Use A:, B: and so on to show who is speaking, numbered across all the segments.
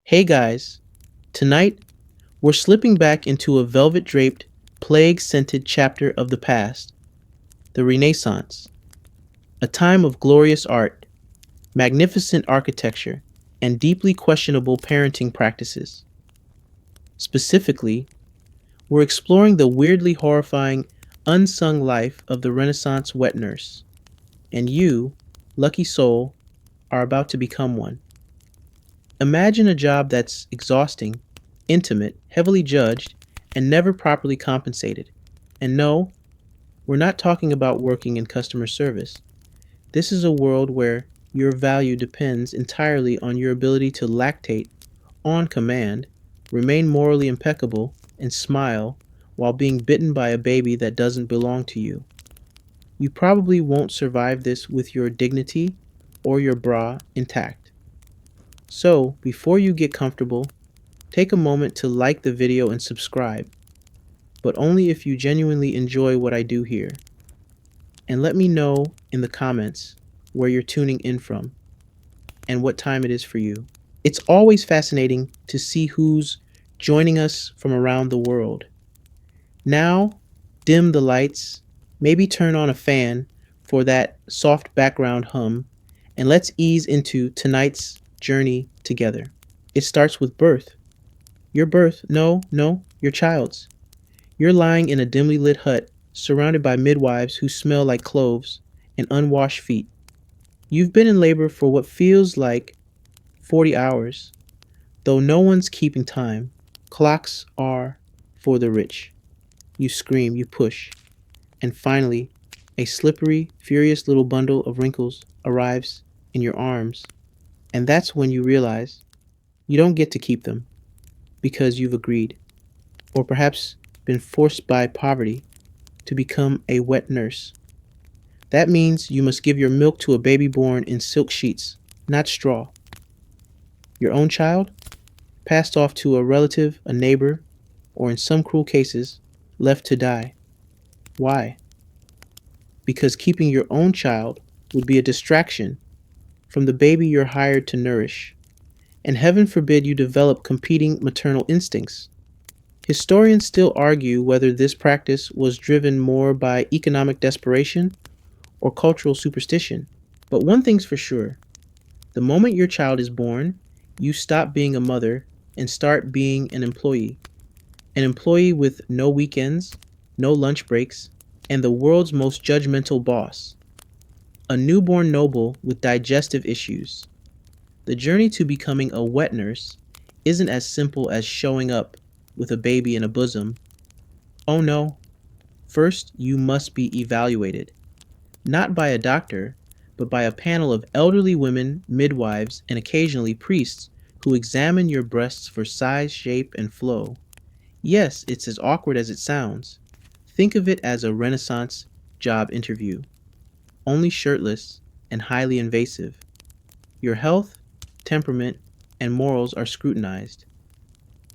A: Hey guys, tonight we're slipping back into a velvet draped, plague scented chapter of the past, the Renaissance, a time of glorious art, magnificent architecture, and deeply questionable parenting practices. Specifically, we're exploring the weirdly horrifying, unsung life of the Renaissance wet nurse, and you, lucky soul, are about to become one. Imagine a job that's exhausting, intimate, heavily judged, and never properly compensated. And no, we're not talking about working in customer service. This is a world where your value depends entirely on your ability to lactate on command, remain morally impeccable, and smile while being bitten by a baby that doesn't belong to you. You probably won't survive this with your dignity or your bra intact. So, before you get comfortable, take a moment to like the video and subscribe, but only if you genuinely enjoy what I do here. And let me know in the comments where you're tuning in from and what time it is for you. It's always fascinating to see who's joining us from around the world. Now, dim the lights, maybe turn on a fan for that soft background hum, and let's ease into tonight's journey together. It starts with birth. Your birth, no, your child's. You're lying in a dimly lit hut, surrounded by midwives who smell like cloves and unwashed feet. You've been in labor for what feels like 40 hours, though no one's keeping time. Clocks are for the rich. You scream, you push, and finally, a slippery, furious little bundle of wrinkles arrives in your arms. And that's when you realize you don't get to keep them because you've agreed, or perhaps been forced by poverty to become a wet nurse. That means you must give your milk to a baby born in silk sheets, not straw. Your own child, passed off to a relative, a neighbor, or in some cruel cases, left to die. Why? Because keeping your own child would be a distraction from the baby you're hired to nourish, and heaven forbid you develop competing maternal instincts. Historians still argue whether this practice was driven more by economic desperation or cultural superstition. But one thing's for sure, the moment your child is born, you stop being a mother and start being an employee with no weekends, no lunch breaks, and the world's most judgmental boss, a newborn noble with digestive issues. The journey to becoming a wet nurse isn't as simple as showing up with a baby in a bosom. Oh no, first you must be evaluated, not by a doctor, but by a panel of elderly women, midwives, and occasionally priests who examine your breasts for size, shape, and flow. Yes, it's as awkward as it sounds. Think of it as a Renaissance job interview, only shirtless and highly invasive. Your health, temperament, and morals are scrutinized.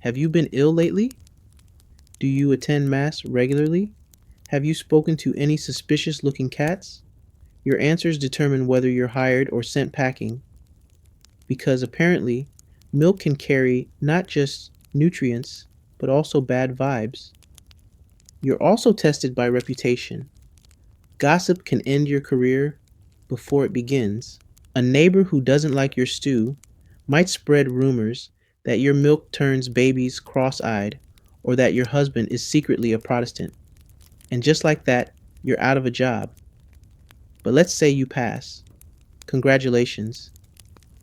A: Have you been ill lately? Do you attend Mass regularly? Have you spoken to any suspicious looking cats? Your answers determine whether you're hired or sent packing, because apparently, milk can carry not just nutrients, but also bad vibes. You're also tested by reputation. Gossip can end your career before it begins. A neighbor who doesn't like your stew might spread rumors that your milk turns babies cross eyed or that your husband is secretly a Protestant. And just like that, you're out of a job. But let's say you pass. Congratulations.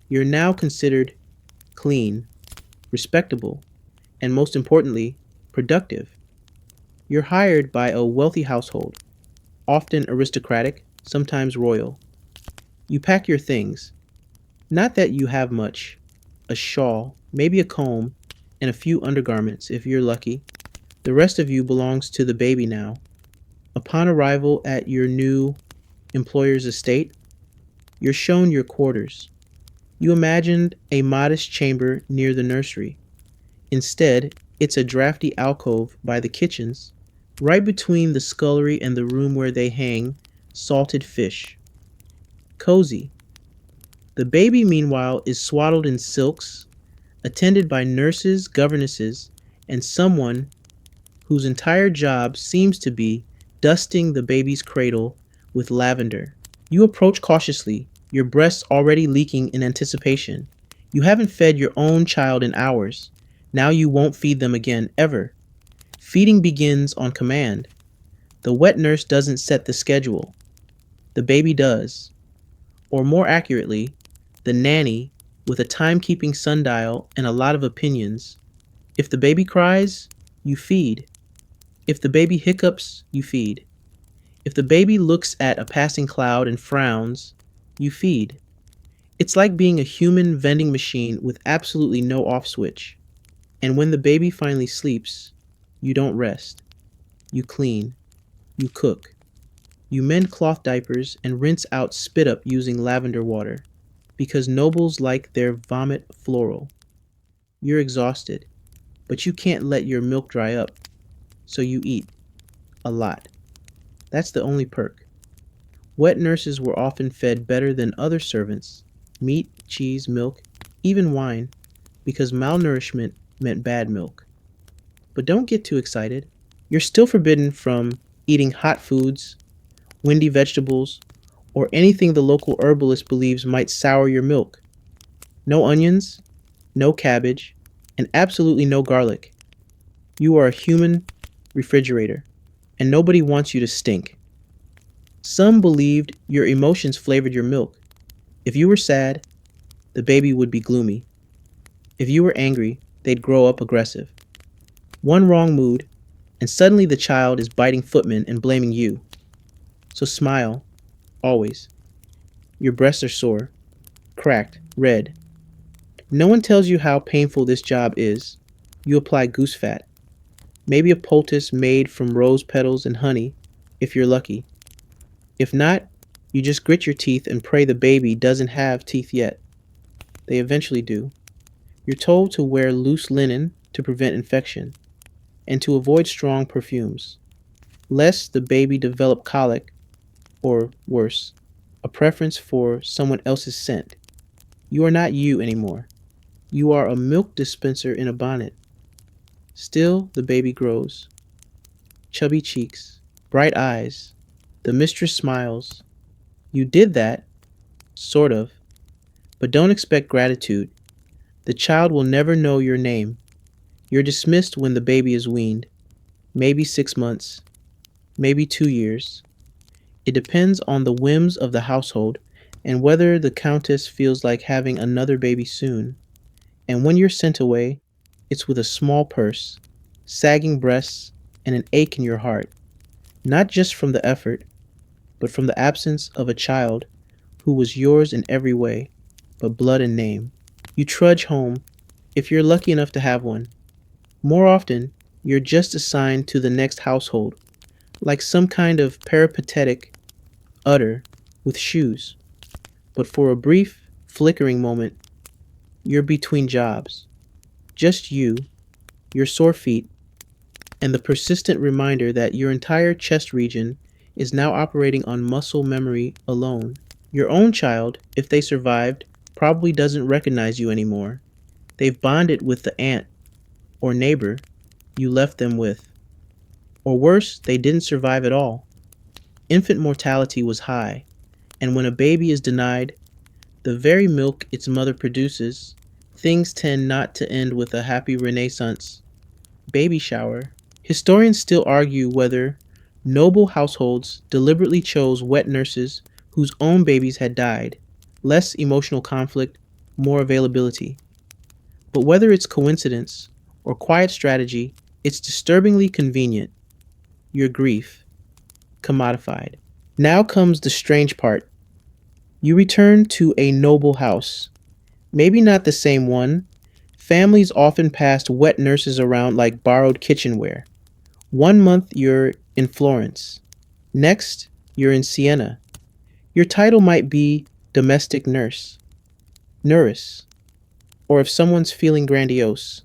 A: You're now considered clean, respectable, and most importantly, productive. You're hired by a wealthy household, often aristocratic, sometimes royal. You pack your things. Not that you have much, a shawl, maybe a comb, and a few undergarments if you're lucky. The rest of you belongs to the baby now. Upon arrival at your new employer's estate, you're shown your quarters. You imagined a modest chamber near the nursery. Instead, it's a drafty alcove by the kitchens, right between the scullery and the room where they hang salted fish. Cozy. The baby, meanwhile, is swaddled in silks, attended by nurses, governesses, and someone whose entire job seems to be dusting the baby's cradle with lavender. You approach cautiously, your breasts already leaking in anticipation. You haven't fed your own child in hours. Now you won't feed them again, ever. Feeding begins on command. The wet nurse doesn't set the schedule. The baby does. Or more accurately, the nanny, with a timekeeping sundial and a lot of opinions. If the baby cries, you feed. If the baby hiccups, you feed. If the baby looks at a passing cloud and frowns, you feed. It's like being a human vending machine with absolutely no off switch. And when the baby finally sleeps, you don't rest. You clean. You cook. You mend cloth diapers and rinse out spit up using lavender water. Because nobles like their vomit floral. You're exhausted, but you can't let your milk dry up. So you eat. A lot. That's the only perk. Wet nurses were often fed better than other servants meat, cheese, milk, even wine, because malnourishment meant bad milk. But don't get too excited. You're still forbidden from eating hot foods, windy vegetables, or anything the local herbalist believes might sour your milk. No onions, no cabbage, and absolutely no garlic. You are a human refrigerator, and nobody wants you to stink. Some believed your emotions flavored your milk. If you were sad, the baby would be gloomy. If you were angry, they'd grow up aggressive. One wrong mood, and suddenly the child is biting footmen and blaming you. So smile, always. Your breasts are sore, cracked, red. No one tells you how painful this job is. You apply goose fat, maybe a poultice made from rose petals and honey, if you're lucky. If not, you just grit your teeth and pray the baby doesn't have teeth yet. They eventually do. You're told to wear loose linen to prevent infection, and to avoid strong perfumes, lest the baby develop colic, or worse, a preference for someone else's scent. You are not you anymore. You are a milk dispenser in a bonnet. Still, the baby grows. Chubby cheeks, bright eyes. The mistress smiles. You did that, sort of, but don't expect gratitude. The child will never know your name. You're dismissed when the baby is weaned. Maybe 6 months, maybe 2 years. It depends on the whims of the household and whether the countess feels like having another baby soon. And when you're sent away, it's with a small purse, sagging breasts, and an ache in your heart, not just from the effort, but from the absence of a child who was yours in every way, but blood and name. You trudge home, if you're lucky enough to have one. More often, you're just assigned to the next household, like some kind of peripatetic udder with shoes. But for a brief, flickering moment, you're between jobs. Just you, your sore feet, and the persistent reminder that your entire chest region is now operating on muscle memory alone. Your own child, if they survived, probably doesn't recognize you anymore. They've bonded with the aunt or neighbor you left them with. Or worse, they didn't survive at all. Infant mortality was high, and when a baby is denied the very milk its mother produces, things tend not to end with a happy Renaissance baby shower. Historians still argue whether noble households deliberately chose wet nurses whose own babies had died. Less emotional conflict, more availability. But whether it's coincidence or quiet strategy, it's disturbingly convenient. Your grief, commodified. Now comes the strange part. You return to a noble house. Maybe not the same one. Families often passed wet nurses around like borrowed kitchenware. 1 month you're in Florence. Next, you're in Siena. Your title might be domestic nurse, nurse, or if someone's feeling grandiose,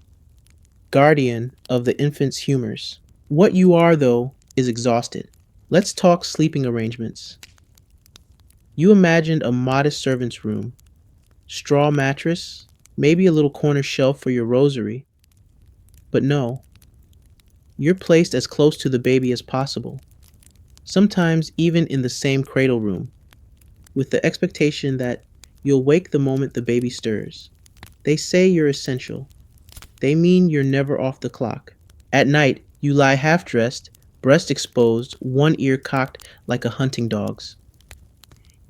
A: guardian of the infant's humors. What you are, though, is exhausted. Let's talk sleeping arrangements. You imagined a modest servant's room, straw mattress, maybe a little corner shelf for your rosary. But no, you're placed as close to the baby as possible, sometimes even in the same cradle room, with the expectation that you'll wake the moment the baby stirs. They say you're essential. They mean you're never off the clock. At night, you lie half dressed, breast exposed, one ear cocked like a hunting dog's.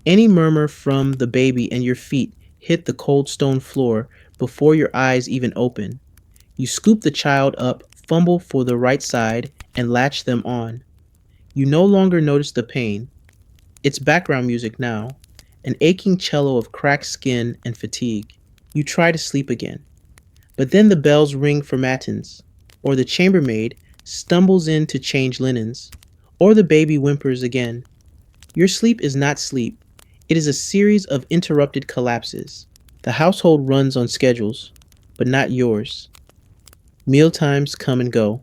A: Any murmur from the baby and your feet hit the cold stone floor before your eyes even open. You scoop the child up, fumble for the right side, and latch them on. You no longer notice the pain. It's background music now, an aching cello of cracked skin and fatigue. You try to sleep again. But then the bells ring for matins, or the chambermaid stumbles in to change linens, or the baby whimpers again. Your sleep is not sleep. It is a series of interrupted collapses. The household runs on schedules, but not yours. Meal times come and go.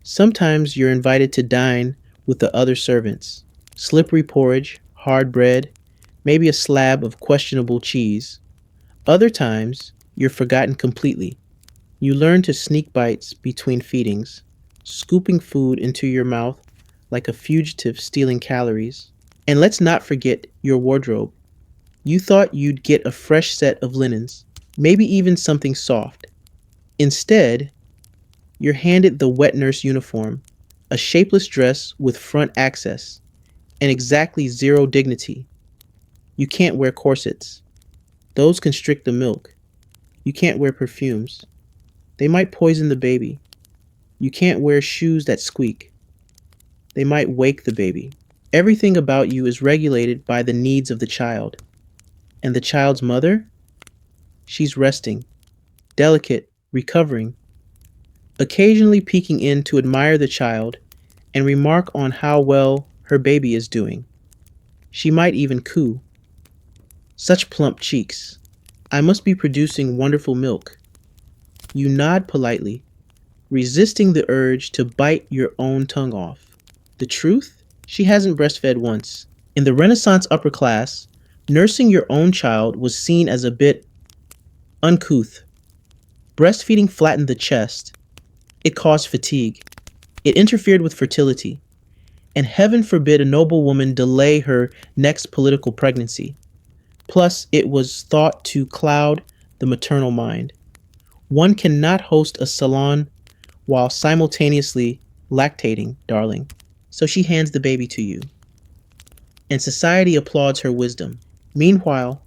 A: Sometimes you're invited to dine with the other servants. Slippery porridge, hard bread, maybe a slab of questionable cheese. Other times, you're forgotten completely. You learn to sneak bites between feedings, scooping food into your mouth like a fugitive stealing calories. And let's not forget your wardrobe. You thought you'd get a fresh set of linens, maybe even something soft. Instead, you're handed the wet nurse uniform, a shapeless dress with front access, and exactly zero dignity. You can't wear corsets. Those constrict the milk. You can't wear perfumes. They might poison the baby. You can't wear shoes that squeak. They might wake the baby. Everything about you is regulated by the needs of the child. And the child's mother? She's resting, delicate, recovering, occasionally peeking in to admire the child and remark on how well her baby is doing. She might even coo. Such plump cheeks. I must be producing wonderful milk. You nod politely, resisting the urge to bite your own tongue off. The truth? She hasn't breastfed once. In the Renaissance upper class, nursing your own child was seen as a bit uncouth. Breastfeeding flattened the chest. It caused fatigue. It interfered with fertility. And heaven forbid a noble woman delay her next political pregnancy. Plus, it was thought to cloud the maternal mind. One cannot host a salon while simultaneously lactating, darling. So she hands the baby to you. And society applauds her wisdom. Meanwhile,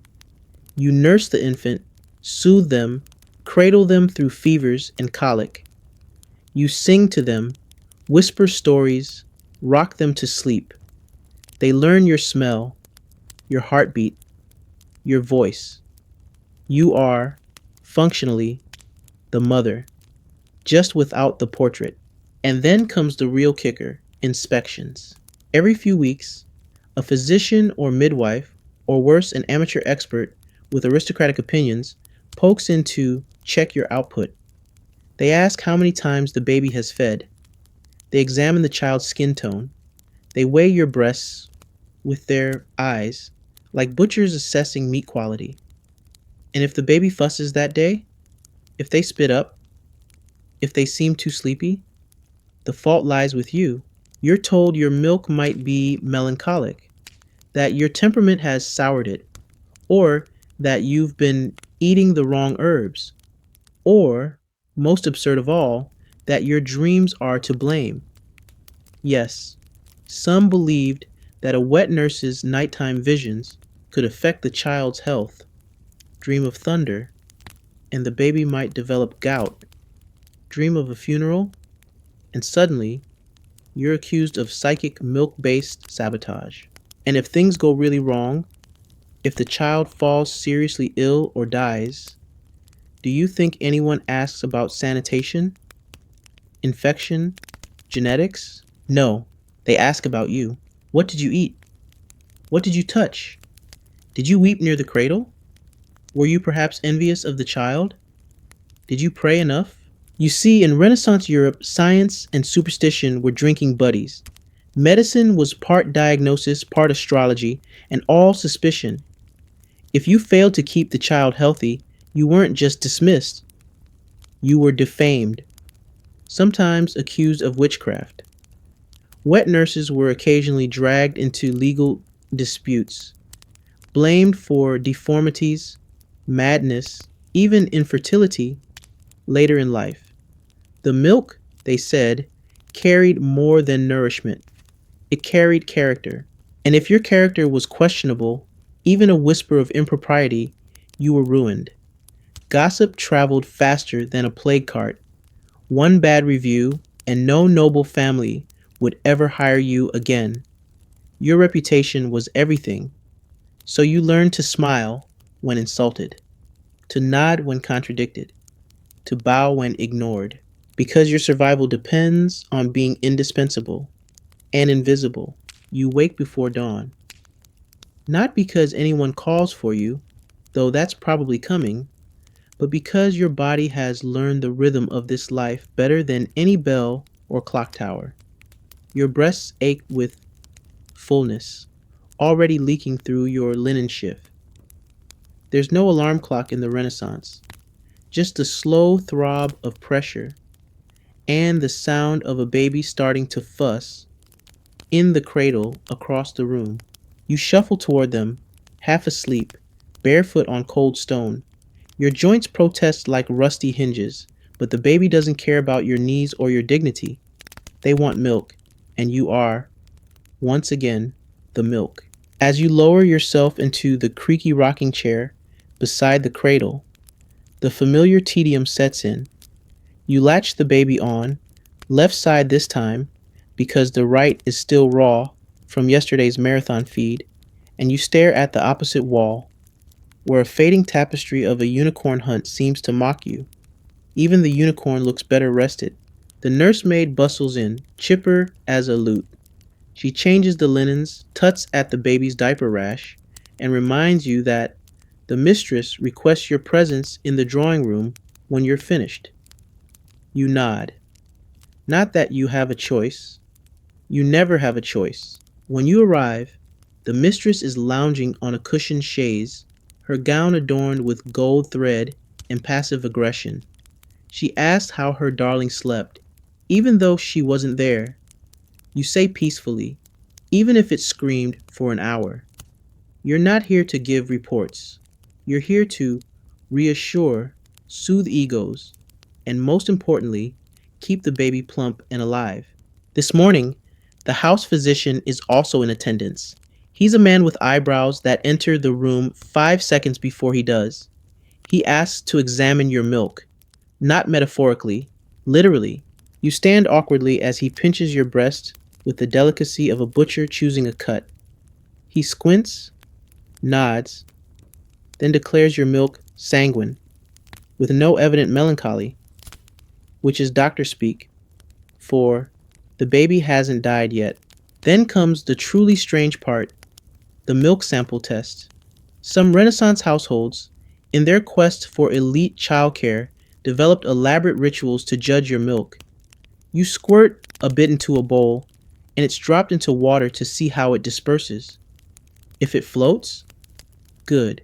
A: you nurse the infant, soothe them, cradle them through fevers and colic. You sing to them, whisper stories, rock them to sleep. They learn your smell, your heartbeat, your voice. You are, functionally, the mother, just without the portrait. And then comes the real kicker, inspections. Every few weeks, a physician or midwife, or worse, an amateur expert with aristocratic opinions, pokes in to check your output. They ask how many times the baby has fed. They examine the child's skin tone. They weigh your breasts with their eyes, like butchers assessing meat quality. And if the baby fusses that day, if they spit up, if they seem too sleepy, the fault lies with you. You're told your milk might be melancholic, that your temperament has soured it, or that you've been eating the wrong herbs, or, most absurd of all, that your dreams are to blame. Yes, some believed that a wet nurse's nighttime visions could affect the child's health, dream of thunder, and the baby might develop gout, dream of a funeral, and suddenly you're accused of psychic milk-based sabotage. And if things go really wrong, if the child falls seriously ill or dies, do you think anyone asks about sanitation, infection, genetics? No, they ask about you. What did you eat? What did you touch? Did you weep near the cradle? Were you perhaps envious of the child? Did you pray enough? You see, in Renaissance Europe, science and superstition were drinking buddies. Medicine was part diagnosis, part astrology, and all suspicion. If you failed to keep the child healthy, You weren't just dismissed, you were defamed, sometimes accused of witchcraft. Wet nurses were occasionally dragged into legal disputes, blamed for deformities, madness, even infertility later in life. The milk, they said, carried more than nourishment. It carried character. And if your character was questionable, even a whisper of impropriety, you were ruined. Gossip traveled faster than a plague cart. One bad review, and no noble family would ever hire you again. Your reputation was everything, so you learned to smile when insulted, to nod when contradicted, to bow when ignored, because your survival depends on being indispensable and invisible. You wake before dawn, not because anyone calls for you, though that's probably coming, but because your body has learned the rhythm of this life better than any bell or clock tower. Your breasts ache with fullness, already leaking through your linen shift. There's no alarm clock in the Renaissance, just the slow throb of pressure and the sound of a baby starting to fuss in the cradle across the room. You shuffle toward them, half asleep, barefoot on cold stone. Your joints protest like rusty hinges, but the baby doesn't care about your knees or your dignity. They want milk, and you are, once again, the milk. As you lower yourself into the creaky rocking chair beside the cradle, the familiar tedium sets in. You latch the baby on, left side this time, because the right is still raw from yesterday's marathon feed, and you stare at the opposite wall, where a fading tapestry of a unicorn hunt seems to mock you. Even the unicorn looks better rested. The nursemaid bustles in, chipper as a lute. She changes the linens, tuts at the baby's diaper rash, and reminds you that the mistress requests your presence in the drawing room when you're finished. You nod. Not that you have a choice. You never have a choice. When you arrive, the mistress is lounging on a cushioned chaise, her gown adorned with gold thread and passive aggression. She asks how her darling slept, even though she wasn't there. You say peacefully, even if it screamed for an hour. You're not here to give reports. You're here to reassure, soothe egos, and most importantly, keep the baby plump and alive. This morning, the house physician is also in attendance. He's a man with eyebrows that enter the room 5 seconds before he does. He asks to examine your milk, not metaphorically, literally. You stand awkwardly as he pinches your breast with the delicacy of a butcher choosing a cut. He squints, nods, then declares your milk sanguine, with no evident melancholy, which is doctor speak, for the baby hasn't died yet. Then comes the truly strange part, the milk sample test. Some Renaissance households, in their quest for elite childcare, developed elaborate rituals to judge your milk. You squirt a bit into a bowl, and it's dropped into water to see how it disperses. If it floats, good.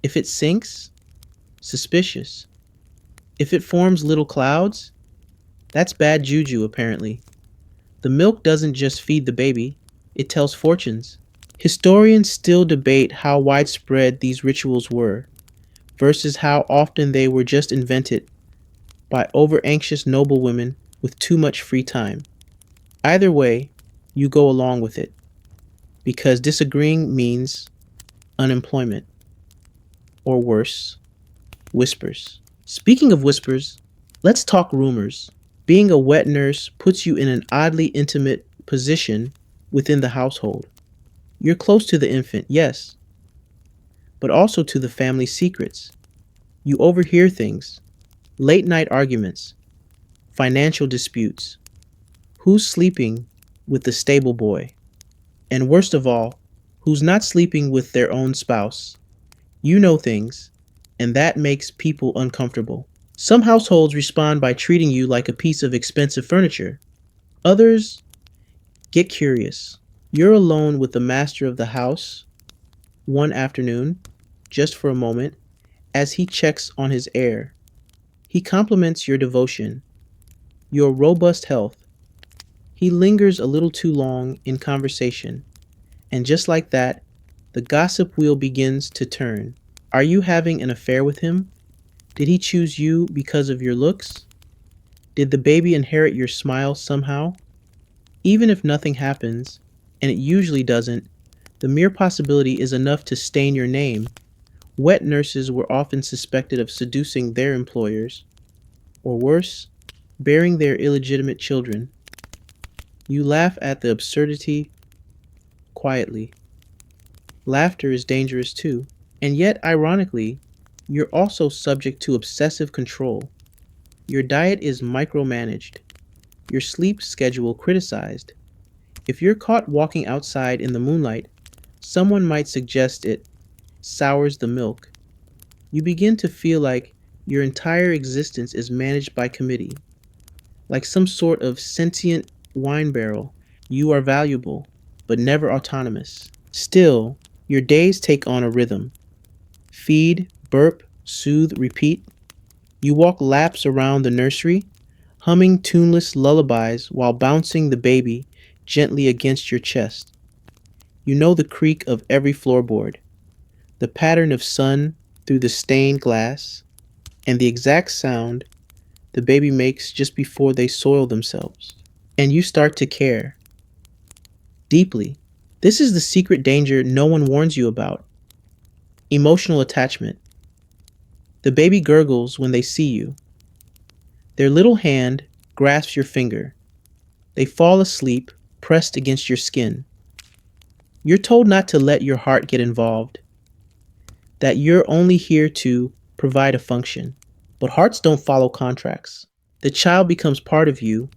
A: If it sinks, suspicious. If it forms little clouds, that's bad juju, apparently. The milk doesn't just feed the baby, it tells fortunes. Historians still debate how widespread these rituals were, versus how often they were just invented by over-anxious noblewomen with too much free time. Either way, you go along with it, because disagreeing means unemployment, or worse, whispers. Speaking of whispers, let's talk rumors. Being a wet nurse puts you in an oddly intimate position within the household. You're close to the infant, yes, but also to the family secrets. You overhear things, late night arguments, financial disputes, who's sleeping with the stable boy, and worst of all, who's not sleeping with their own spouse. You know things, and that makes people uncomfortable. Some households respond by treating you like a piece of expensive furniture. Others get curious. You're alone with the master of the house one afternoon, just for a moment, as he checks on his heir. He compliments your devotion, your robust health. He lingers a little too long in conversation, and just like that, the gossip wheel begins to turn. Are you having an affair with him? Did he choose you because of your looks? Did the baby inherit your smile somehow? Even if nothing happens, and it usually doesn't, the mere possibility is enough to stain your name. Wet nurses were often suspected of seducing their employers, or worse, bearing their illegitimate children. You laugh at the absurdity quietly. Laughter is dangerous too, and yet, ironically, you're also subject to obsessive control. Your diet is micromanaged, your sleep schedule criticized. If you're caught walking outside in the moonlight, someone might suggest it sours the milk. You begin to feel like your entire existence is managed by committee, like some sort of sentient wine barrel. You are valuable, but never autonomous. Still, your days take on a rhythm. Feed, burp, soothe, repeat. You walk laps around the nursery, humming tuneless lullabies while bouncing the baby gently against your chest. You know the creak of every floorboard, the pattern of sun through the stained glass, and the exact sound the baby makes just before they soil themselves. And you start to care. Deeply. This is the secret danger no one warns you about. Emotional attachment. The baby gurgles when they see you. Their little hand grasps your finger. They fall asleep, pressed against your skin. You're told not to let your heart get involved, that you're only here to provide a function. But hearts don't follow contracts. The child becomes part of you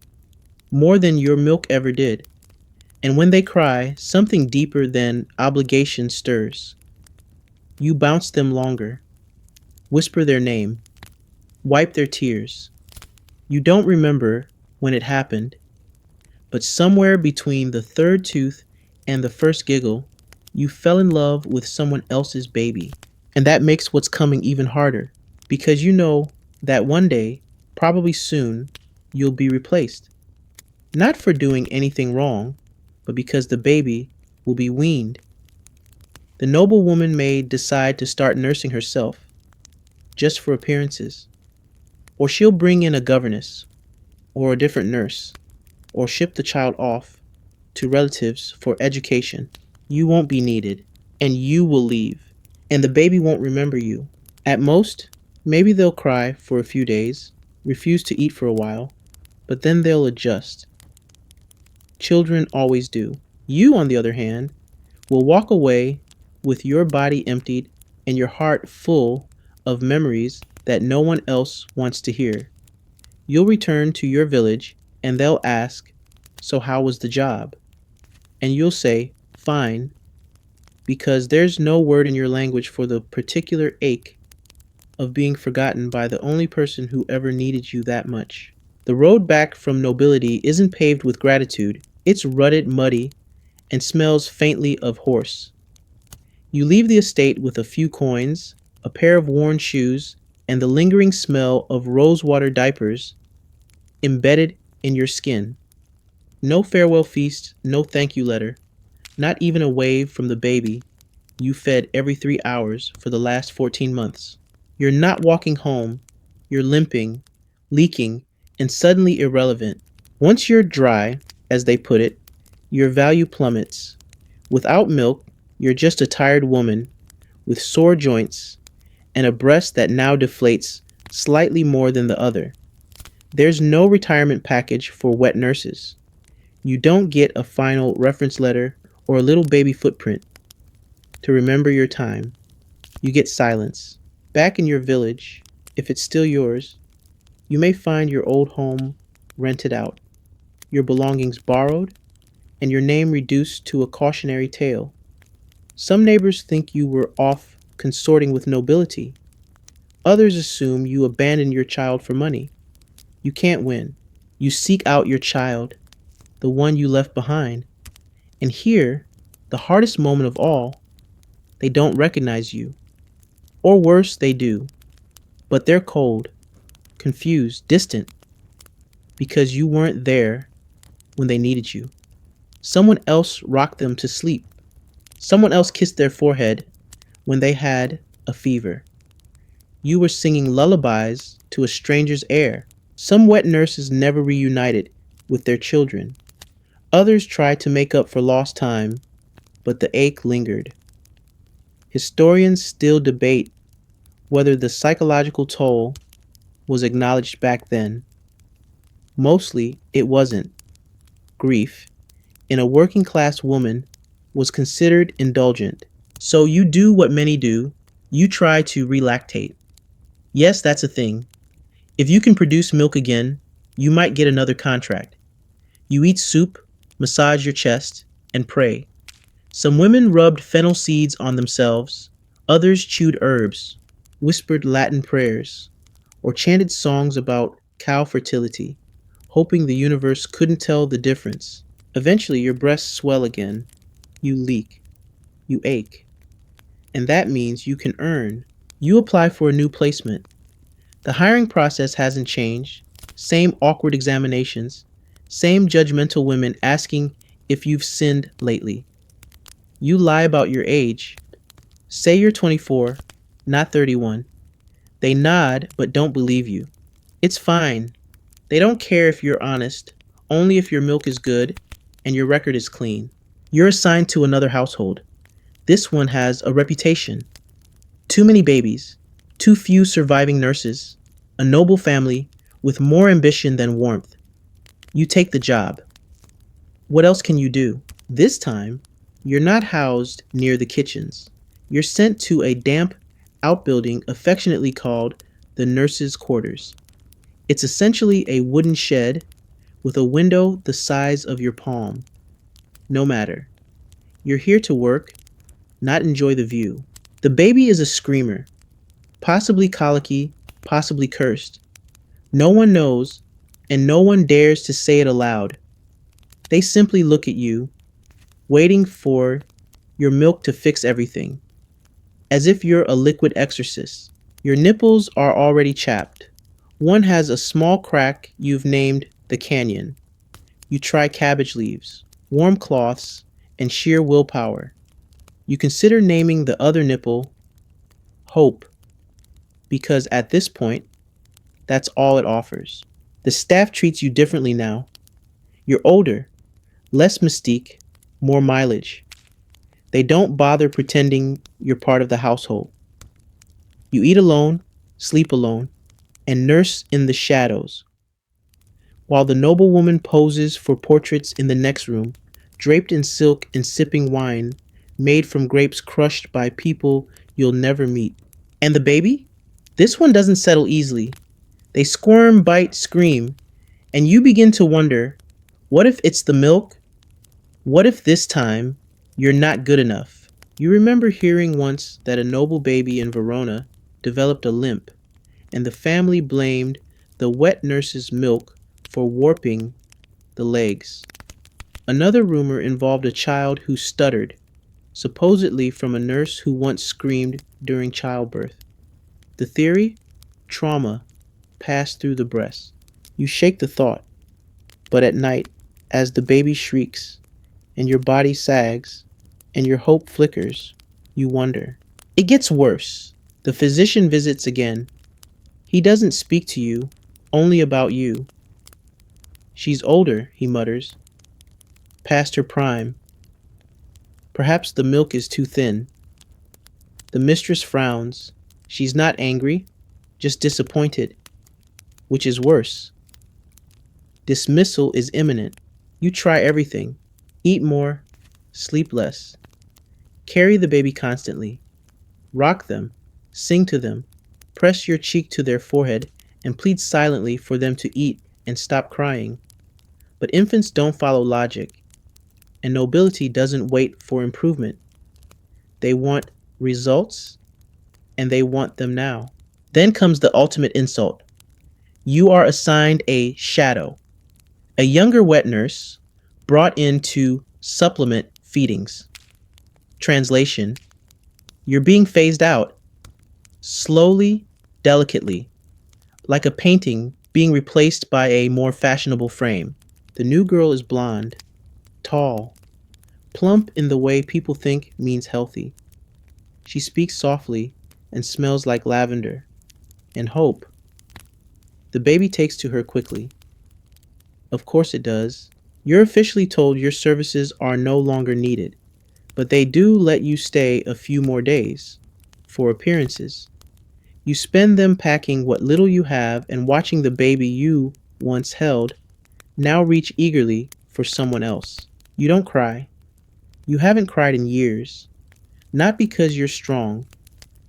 A: more than your milk ever did. And when they cry, something deeper than obligation stirs. You bounce them longer, whisper their name, wipe their tears. You don't remember when it happened, but somewhere between the third tooth and the first giggle, you fell in love with someone else's baby. And that makes what's coming even harder, because you know that one day, probably soon, you'll be replaced. Not for doing anything wrong, but because the baby will be weaned. The noble woman may decide to start nursing herself, just for appearances. Or she'll bring in a governess, or a different nurse, or ship the child off to relatives for education. You won't be needed, and you will leave, and the baby won't remember you. At most, maybe they'll cry for a few days, refuse to eat for a while, but then they'll adjust. Children always do. You, on the other hand, will walk away with your body emptied and your heart full of memories that no one else wants to hear. You'll return to your village and they'll ask, "So how was the job?" And you'll say, "Fine," because there's no word in your language for the particular ache of being forgotten by the only person who ever needed you that much. The road back from nobility isn't paved with gratitude. It's rutted, muddy, and smells faintly of horse. You leave the estate with a few coins, a pair of worn shoes, and the lingering smell of rosewater diapers embedded in your skin. No farewell feast, no thank you letter, not even a wave from the baby you fed every 3 hours for the last 14 months. You're not walking home, you're limping, leaking, and suddenly irrelevant. Once you're dry, as they put it, your value plummets. Without milk, you're just a tired woman with sore joints and a breast that now deflates slightly more than the other. There's no retirement package for wet nurses. You don't get a final reference letter or a little baby footprint to remember your time. You get silence. Back in your village, if it's still yours, you may find your old home rented out, your belongings borrowed, and your name reduced to a cautionary tale. Some neighbors think you were off consorting with nobility. Others assume you abandoned your child for money. You can't win. You seek out your child, the one you left behind. And here, the hardest moment of all, they don't recognize you. Or worse, they do, but they're cold, confused, distant, because you weren't there when they needed you. Someone else rocked them to sleep. Someone else kissed their forehead when they had a fever. You were singing lullabies to a stranger's air. Some wet nurses never reunited with their children. Others tried to make up for lost time, but the ache lingered. Historians still debate whether the psychological toll was acknowledged back then. Mostly, it wasn't. Grief, in a working class woman, was considered indulgent. So you do what many do, you try to relactate. Yes, that's a thing. If you can produce milk again, you might get another contract. You eat soup, massage your chest, and pray. Some women rubbed fennel seeds on themselves, others chewed herbs, whispered Latin prayers, or chanted songs about cow fertility, hoping the universe couldn't tell the difference. Eventually, your breasts swell again. You leak. You ache. And that means you can earn. You apply for a new placement. The hiring process hasn't changed. Same awkward examinations. Same judgmental women asking if you've sinned lately. You lie about your age. Say you're 24, not 31. They nod but don't believe you. It's fine. They don't care if you're honest, only if your milk is good and your record is clean. You're assigned to another household. This one has a reputation. Too many babies, too few surviving nurses, a noble family with more ambition than warmth. You take the job. What else can you do? This time, you're not housed near the kitchens. You're sent to a damp outbuilding affectionately called the nurses' quarters. It's essentially a wooden shed with a window the size of your palm. No matter. You're here to work, not enjoy the view. The baby is a screamer, possibly colicky, possibly cursed. No one knows, and no one dares to say it aloud. They simply look at you, waiting for your milk to fix everything, as if you're a liquid exorcist. Your nipples are already chapped. One has a small crack you've named the canyon. You try cabbage leaves, warm cloths, and sheer willpower. You consider naming the other nipple Hope, because at this point, that's all it offers. The staff treats you differently now. You're older, less mystique, more mileage. They don't bother pretending you're part of the household. You eat alone, sleep alone, and nurse in the shadows, while the noblewoman poses for portraits in the next room, draped in silk and sipping wine made from grapes crushed by people you'll never meet. And the baby? This one doesn't settle easily. They squirm, bite, scream, and you begin to wonder, what if it's the milk? What if this time you're not good enough? You remember hearing once that a noble baby in Verona developed a limp, and the family blamed the wet nurse's milk for warping the legs. Another rumor involved a child who stuttered, supposedly from a nurse who once screamed during childbirth. The theory? Trauma passed through the breast. You shake the thought, but at night, as the baby shrieks, and your body sags, and your hope flickers, you wonder. It gets worse. The physician visits again. He doesn't speak to you, only about you. She's older, he mutters, past her prime. Perhaps the milk is too thin. The mistress frowns. She's not angry, just disappointed, which is worse. Dismissal is imminent. You try everything. Eat more, sleep less. Carry the baby constantly. Rock them, sing to them, press your cheek to their forehead, and plead silently for them to eat and stop crying. But infants don't follow logic, and nobility doesn't wait for improvement. They want results, and they want them now. Then comes the ultimate insult. You are assigned a shadow, a younger wet nurse brought in to supplement feedings. Translation: you're being phased out. slowly, delicately, like a painting being replaced by a more fashionable frame. The new girl is blonde, tall, plump in the way people think means healthy. She speaks softly and smells like lavender and hope. The baby takes to her quickly. Of course it does. You're officially told your services are no longer needed, but they do let you stay a few more days for appearances. You spend them packing what little you have and watching the baby you once held now reach eagerly for someone else. You don't cry. You haven't cried in years. Not because you're strong,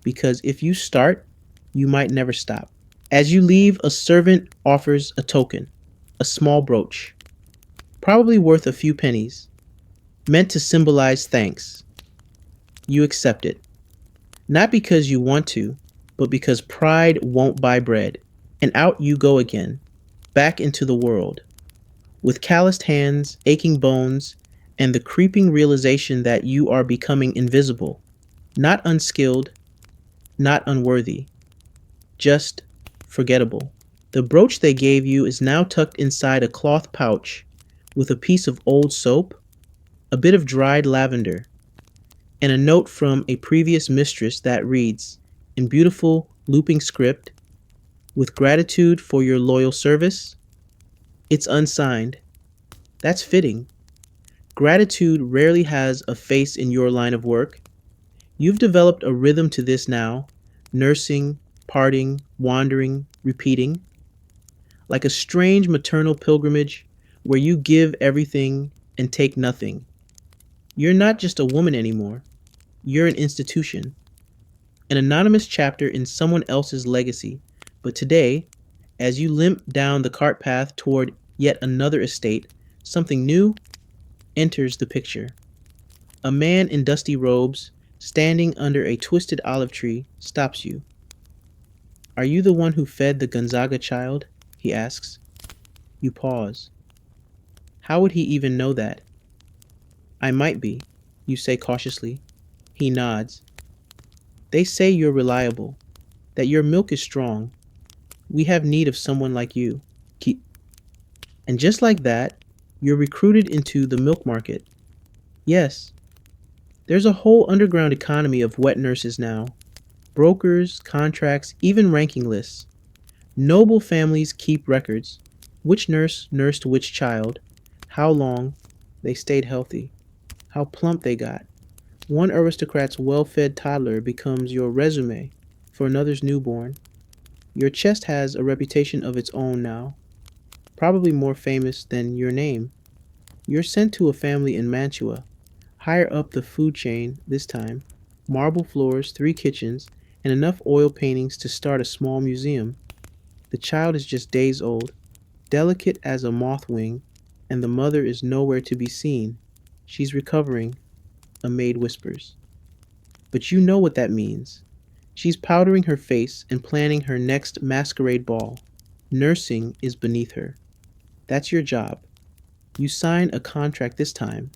A: because if you start, you might never stop. As you leave, a servant offers a token, a small brooch, probably worth a few pennies, meant to symbolize thanks. You accept it, not because you want to, but because pride won't buy bread. And out you go again, back into the world, with calloused hands, aching bones, and the creeping realization that you are becoming invisible, not unskilled, not unworthy, just forgettable. The brooch they gave you is now tucked inside a cloth pouch with a piece of old soap, a bit of dried lavender, and a note from a previous mistress that reads, in beautiful looping script, with gratitude for your loyal service. It's unsigned. That's fitting. Gratitude rarely has a face in your line of work. You've developed a rhythm to this now, nursing, parting, wandering, repeating, like a strange maternal pilgrimage where you give everything and take nothing. You're not just a woman anymore. You're an institution, an anonymous chapter in someone else's legacy. But today, as you limp down the cart path toward yet another estate, something new enters the picture. A man in dusty robes, standing under a twisted olive tree, stops you. Are you the one who fed the Gonzaga child? He asks. You pause. How would he even know that? I might be, you say cautiously. He nods. They say you're reliable, that your milk is strong. We have need of someone like you. And just like that, you're recruited into the milk market. Yes, there's a whole underground economy of wet nurses now. Brokers, contracts, even ranking lists. Noble families keep records. Which nurse nursed which child, how long they stayed healthy, how plump they got. One aristocrat's well-fed toddler becomes your resume for another's newborn. Your chest has a reputation of its own now, probably more famous than your name. You're sent to a family in Mantua, higher up the food chain this time. Marble floors, 3 kitchens, and enough oil paintings to start a small museum. The child is just days old, delicate as a moth wing, and the mother is nowhere to be seen. She's recovering, a maid whispers. But you know what that means. She's powdering her face and planning her next masquerade ball. Nursing is beneath her. That's your job. You sign a contract this time,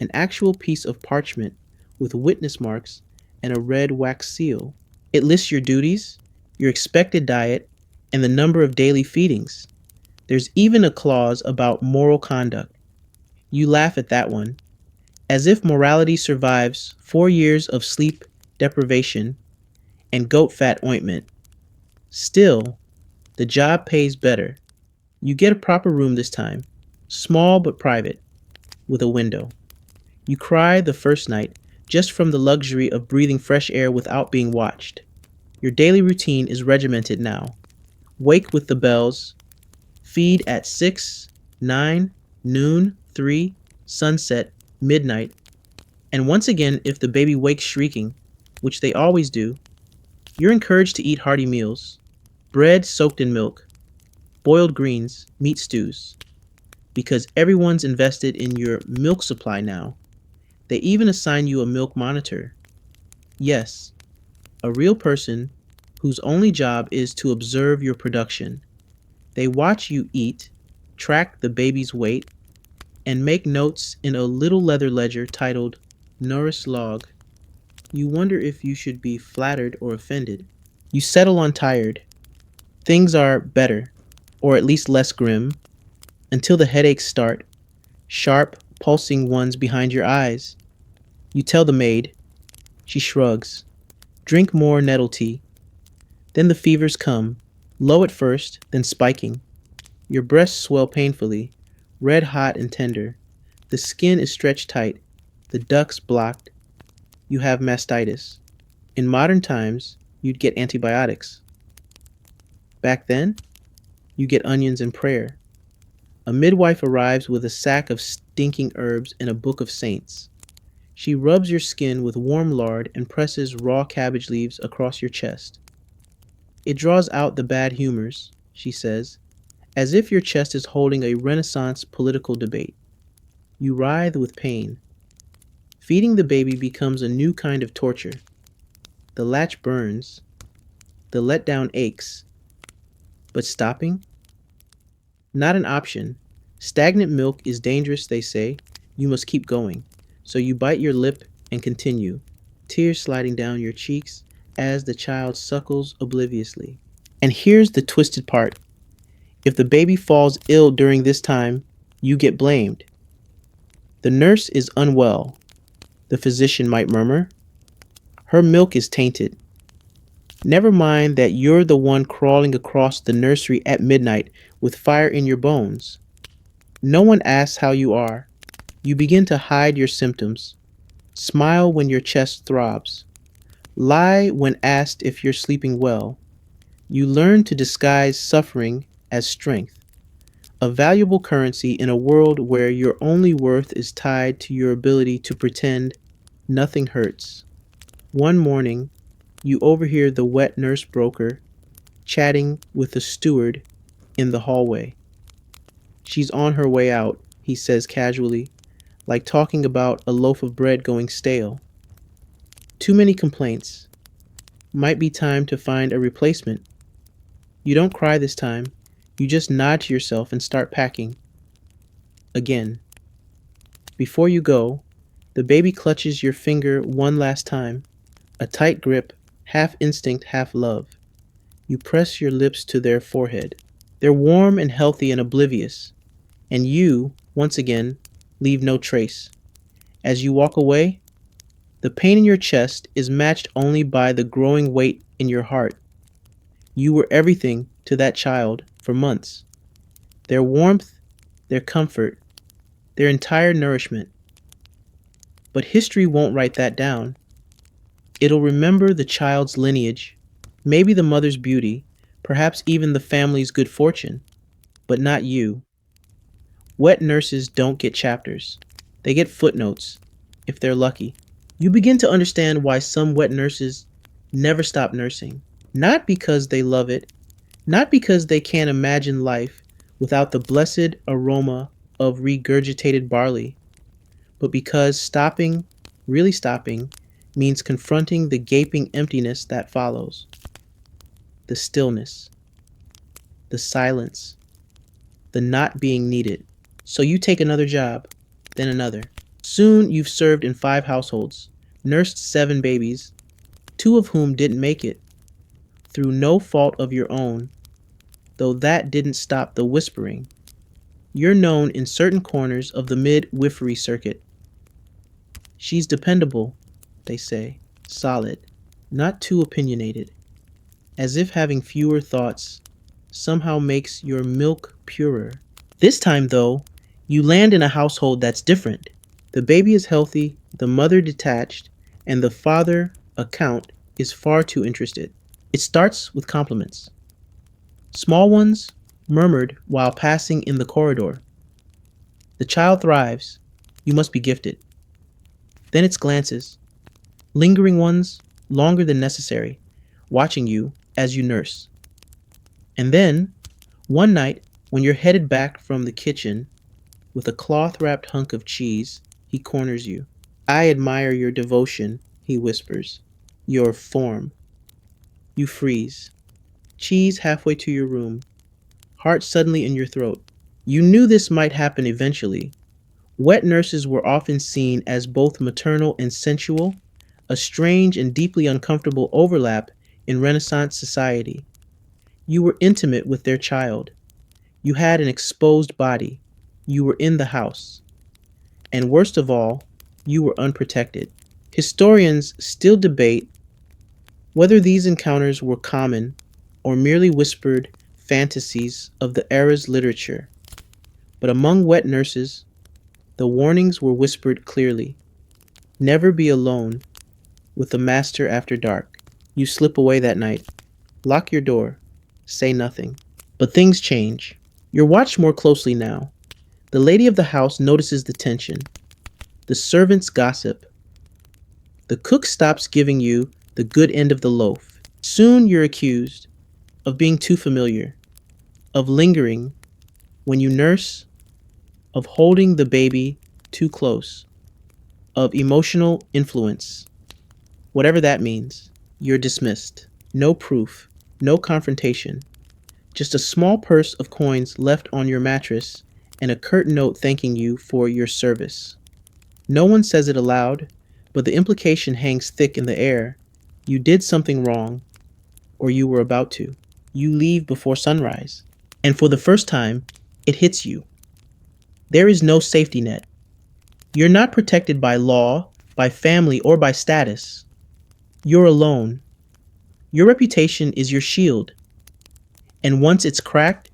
A: an actual piece of parchment with witness marks and a red wax seal. It lists your duties, your expected diet, and the number of daily feedings. There's even a clause about moral conduct. You laugh at that one, as if morality survives 4 years of sleep deprivation and goat fat ointment. Still, the job pays better. You get a proper room this time, small but private, with a window. You cry the first night just from the luxury of breathing fresh air without being watched. Your daily routine is regimented now. Wake with the bells, feed at 6, 9, noon, 3, sunset, midnight, and once again if the baby wakes shrieking, which they always do, you're encouraged to eat hearty meals, bread soaked in milk, boiled greens, meat stews, because everyone's invested in your milk supply now. They even assign you a milk monitor. Yes, a real person whose only job is to observe your production. They watch you eat, track the baby's weight, and make notes in a little leather ledger titled Nourish Log. You wonder if you should be flattered or offended. You settle on tired. Things are better, or at least less grim, until the headaches start, sharp, pulsing ones behind your eyes. You tell the maid. She shrugs. Drink more nettle tea. Then the fevers come, low at first, then spiking. Your breasts swell painfully, red hot and tender. The skin is stretched tight, the ducts blocked. You have mastitis. In modern times, you'd get antibiotics. Back then, you get onions and prayer. A midwife arrives with a sack of stinking herbs and a book of saints. She rubs your skin with warm lard and presses raw cabbage leaves across your chest. It draws out the bad humors, she says, as if your chest is holding a Renaissance political debate. You writhe with pain. Feeding the baby becomes a new kind of torture. The latch burns. The letdown aches. But stopping? Not an option. Stagnant milk is dangerous, they say. You must keep going. So you bite your lip and continue, tears sliding down your cheeks as the child suckles obliviously. And here's the twisted part. If the baby falls ill during this time, you get blamed. The nurse is unwell, the physician might murmur. Her milk is tainted. Never mind that you're the one crawling across the nursery at midnight with fire in your bones. No one asks how you are. You begin to hide your symptoms. Smile when your chest throbs. Lie when asked if you're sleeping well. You learn to disguise suffering as strength, a valuable currency in a world where your only worth is tied to your ability to pretend nothing hurts. One morning, you overhear the wet nurse broker chatting with the steward in the hallway. She's on her way out, he says casually, like talking about a loaf of bread going stale. Too many complaints. Might be time to find a replacement. You don't cry this time. You just nod to yourself and start packing. Again. Before you go, the baby clutches your finger one last time. A tight grip, half instinct, half love. You press your lips to their forehead. They're warm and healthy and oblivious. And you, once again, leave no trace. As you walk away, the pain in your chest is matched only by the growing weight in your heart. You were everything to that child for months. Their warmth, their comfort, their entire nourishment. But history won't write that down. It'll remember the child's lineage, maybe the mother's beauty, perhaps even the family's good fortune, but not you. Wet nurses don't get chapters. They get footnotes, if they're lucky. You begin to understand why some wet nurses never stop nursing. Not because they love it, not because they can't imagine life without the blessed aroma of regurgitated barley, but because stopping, really stopping, means confronting the gaping emptiness that follows. The stillness, the silence, the not being needed. So you take another job, then another. Soon you've served in 5 households, nursed 7 babies, 2 of whom didn't make it, through no fault of your own, though that didn't stop the whispering. You're known in certain corners of the midwifery circuit. She's dependable, they say, solid, not too opinionated, as if having fewer thoughts somehow makes your milk purer. This time, though, you land in a household that's different. The baby is healthy, the mother detached, and the father, account, is far too interested. It starts with compliments. Small ones, murmured while passing in the corridor. The child thrives. You must be gifted. Then it's glances. Lingering ones, longer than necessary, watching you as you nurse. And then, one night, when you're headed back from the kitchen with a cloth-wrapped hunk of cheese, he corners you. I admire your devotion, he whispers. Your form. You freeze. Cheese halfway to your room. Heart suddenly in your throat. You knew this might happen eventually. Wet nurses were often seen as both maternal and sensual, a strange and deeply uncomfortable overlap in Renaissance society. You were intimate with their child. You had an exposed body. You were in the house. And worst of all, you were unprotected. Historians still debate whether these encounters were common or merely whispered fantasies of the era's literature. But among wet nurses, the warnings were whispered clearly. Never be alone with the master after dark. You slip away that night. Lock your door. Say nothing. But things change. You're watched more closely now. The lady of the house notices the tension. The servants gossip. The cook stops giving you the good end of the loaf. Soon you're accused of being too familiar, of lingering when you nurse, of holding the baby too close, of emotional influence. Whatever that means, you're dismissed. No proof, no confrontation. Just a small purse of coins left on your mattress and a curt note thanking you for your service. No one says it aloud, but the implication hangs thick in the air. You did something wrong, or you were about to. You leave before sunrise. And for the first time, it hits you. There is no safety net. You're not protected by law, by family, or by status. You're alone. Your reputation is your shield. And once it's cracked,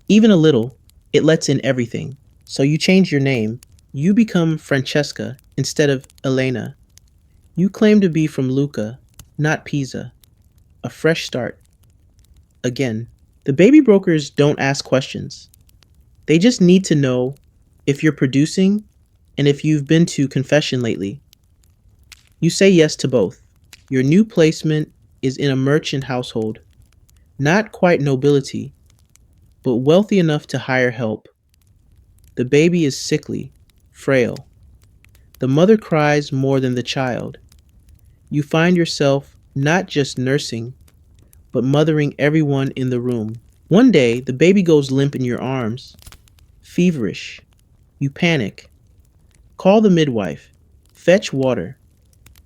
A: even a little, it lets in everything. So you change your name. You become Francesca instead of Elena. You claim to be from Lucca, not Pisa. A fresh start. Again, the baby brokers don't ask questions. They just need to know if you're producing and if you've been to confession lately. You say yes to both. Your new placement is in a merchant household. Not quite nobility, but wealthy enough to hire help. The baby is sickly, frail. The mother cries more than the child. You find yourself not just nursing, but mothering everyone in the room. One day, the baby goes limp in your arms, feverish. You panic. Call the midwife. Fetch water.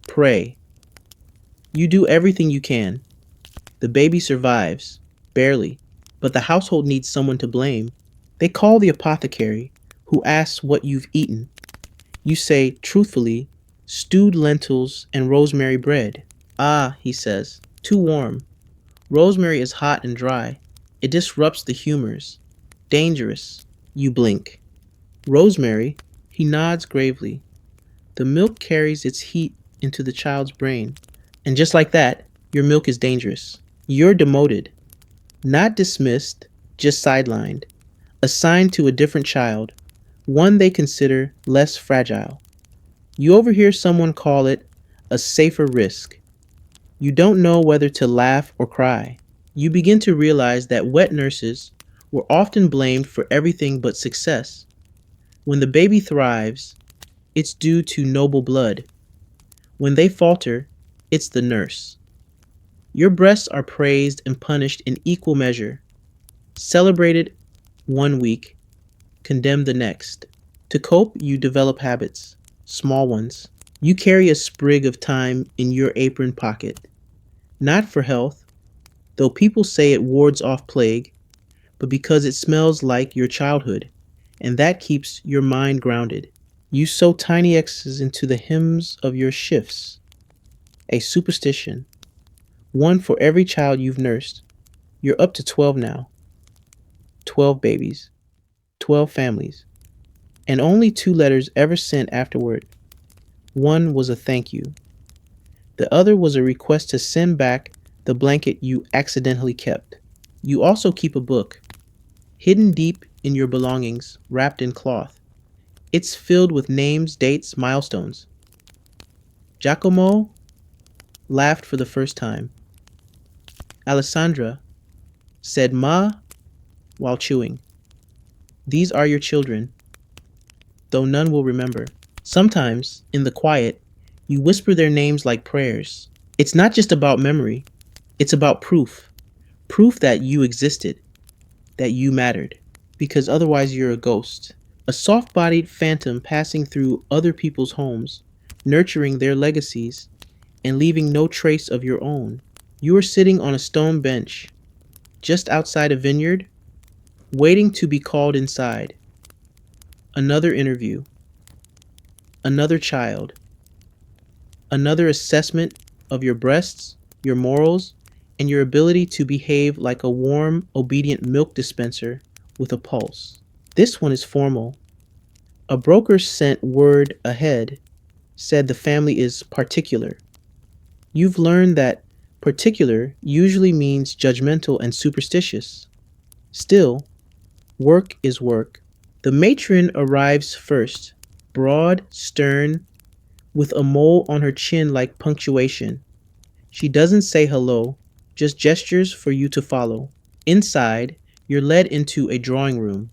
A: Pray. You do everything you can. The baby survives, barely, but the household needs someone to blame. They call the apothecary, who asks what you've eaten. You say, truthfully, stewed lentils and rosemary bread. Ah, he says, too warm. Rosemary is hot and dry. It disrupts the humors. Dangerous. You blink. Rosemary, he nods gravely. The milk carries its heat into the child's brain. And just like that, your milk is dangerous. You're demoted. Not dismissed, just sidelined. Assigned to a different child, one they consider less fragile. You overhear someone call it a safer risk. You don't know whether to laugh or cry. You begin to realize that wet nurses were often blamed for everything but success. When the baby thrives, it's due to noble blood. When they falter, it's the nurse. Your breasts are praised and punished in equal measure. Celebrated one week, condemned the next. To cope, you develop habits, small ones. You carry a sprig of thyme in your apron pocket. Not for health, though people say it wards off plague, but because it smells like your childhood, and that keeps your mind grounded. You sew tiny X's into the hems of your shifts. A superstition. One for every child you've nursed. You're up to 12 now. 12 babies. 12 families. And only 2 letters ever sent afterward. One was a thank you. The other was a request to send back the blanket you accidentally kept. You also keep a book, hidden deep in your belongings, wrapped in cloth. It's filled with names, dates, milestones. Giacomo laughed for the first time. Alessandra said "ma" while chewing. These are your children, though none will remember. Sometimes, in the quiet, you whisper their names like prayers. It's not just about memory, it's about proof. Proof that you existed, that you mattered, because otherwise you're a ghost. A soft-bodied phantom passing through other people's homes, nurturing their legacies, and leaving no trace of your own. You are sitting on a stone bench, just outside a vineyard, waiting to be called inside. Another interview, another child, another assessment of your breasts, your morals, and your ability to behave like a warm, obedient milk dispenser with a pulse. This one is formal. A broker sent word ahead, said the family is particular. You've learned that particular usually means judgmental and superstitious. Still, work is work. The matron arrives first, broad, stern, with a mole on her chin like punctuation. She doesn't say hello, just gestures for you to follow. Inside, you're led into a drawing room.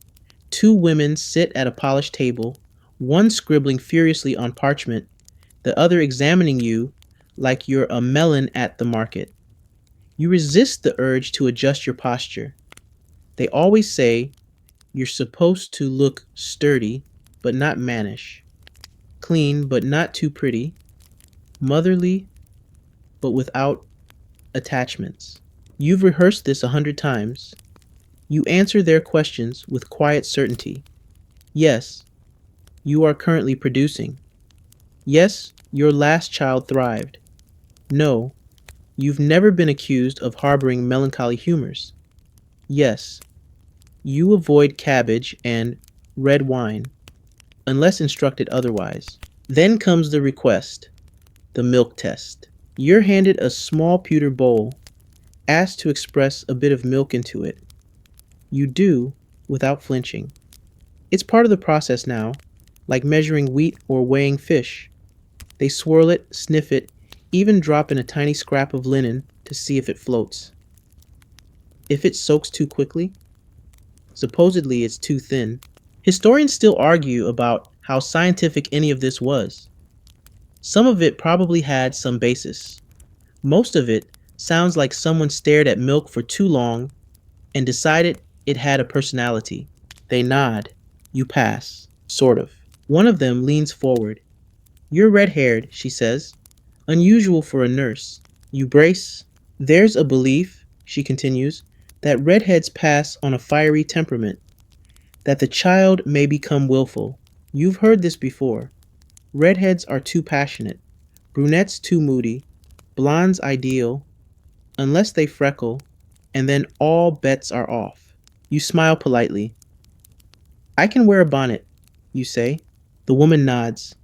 A: Two women sit at a polished table, one scribbling furiously on parchment, the other examining you like you're a melon at the market. You resist the urge to adjust your posture. They always say you're supposed to look sturdy, but not mannish, clean, but not too pretty, motherly, but without attachments. You've rehearsed this 100 times. You answer their questions with quiet certainty. Yes, you are currently producing. Yes, your last child thrived. No, you've never been accused of harboring melancholy humors. Yes, you avoid cabbage and red wine, unless instructed otherwise. Then comes the request, the milk test. You're handed a small pewter bowl, asked to express a bit of milk into it. You do, without flinching. It's part of the process now, like measuring wheat or weighing fish. They swirl it, sniff it, even drop in a tiny scrap of linen to see if it floats. If it soaks too quickly, supposedly it's too thin. Historians still argue about how scientific any of this was. Some of it probably had some basis. Most of it sounds like someone stared at milk for too long and decided it had a personality. They nod. You pass. Sort of. One of them leans forward. You're red-haired, she says. Unusual for a nurse. You brace. There's a belief, she continues, that redheads pass on a fiery temperament, that the child may become willful. You've heard this before. Redheads are too passionate, brunettes too moody, blondes ideal, unless they freckle, and then all bets are off. You smile politely. I can wear a bonnet, you say. The woman nods.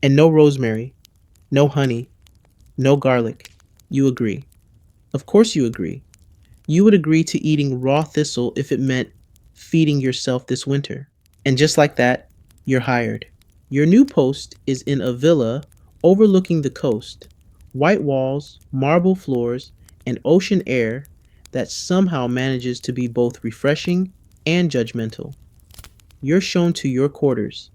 A: And no rosemary, no honey, no garlic. You agree. Of course you agree. You would agree to eating raw thistle if it meant feeding yourself this winter. And just like that, you're hired. Your new post is in a villa overlooking the coast. White walls, marble floors, and ocean air that somehow manages to be both refreshing and judgmental. You're shown to your quarters,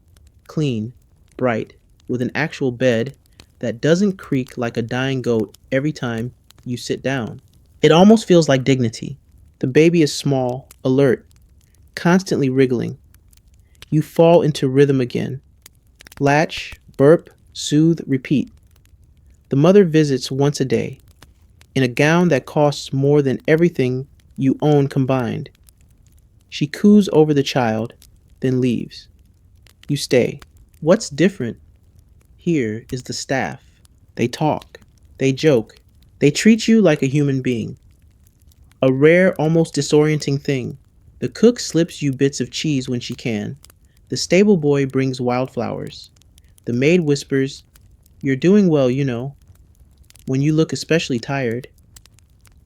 A: clean, bright, with an actual bed that doesn't creak like a dying goat every time you sit down. It almost feels like dignity. The baby is small, alert, constantly wriggling. You fall into rhythm again. Latch, burp, soothe, repeat. The mother visits once a day, in a gown that costs more than everything you own combined. She coos over the child, then leaves. You stay. What's different here is the staff. They talk. They joke. They treat you like a human being. A rare, almost disorienting thing. The cook slips you bits of cheese when she can. The stable boy brings wildflowers. The maid whispers, "You're doing well, you know," when you look especially tired.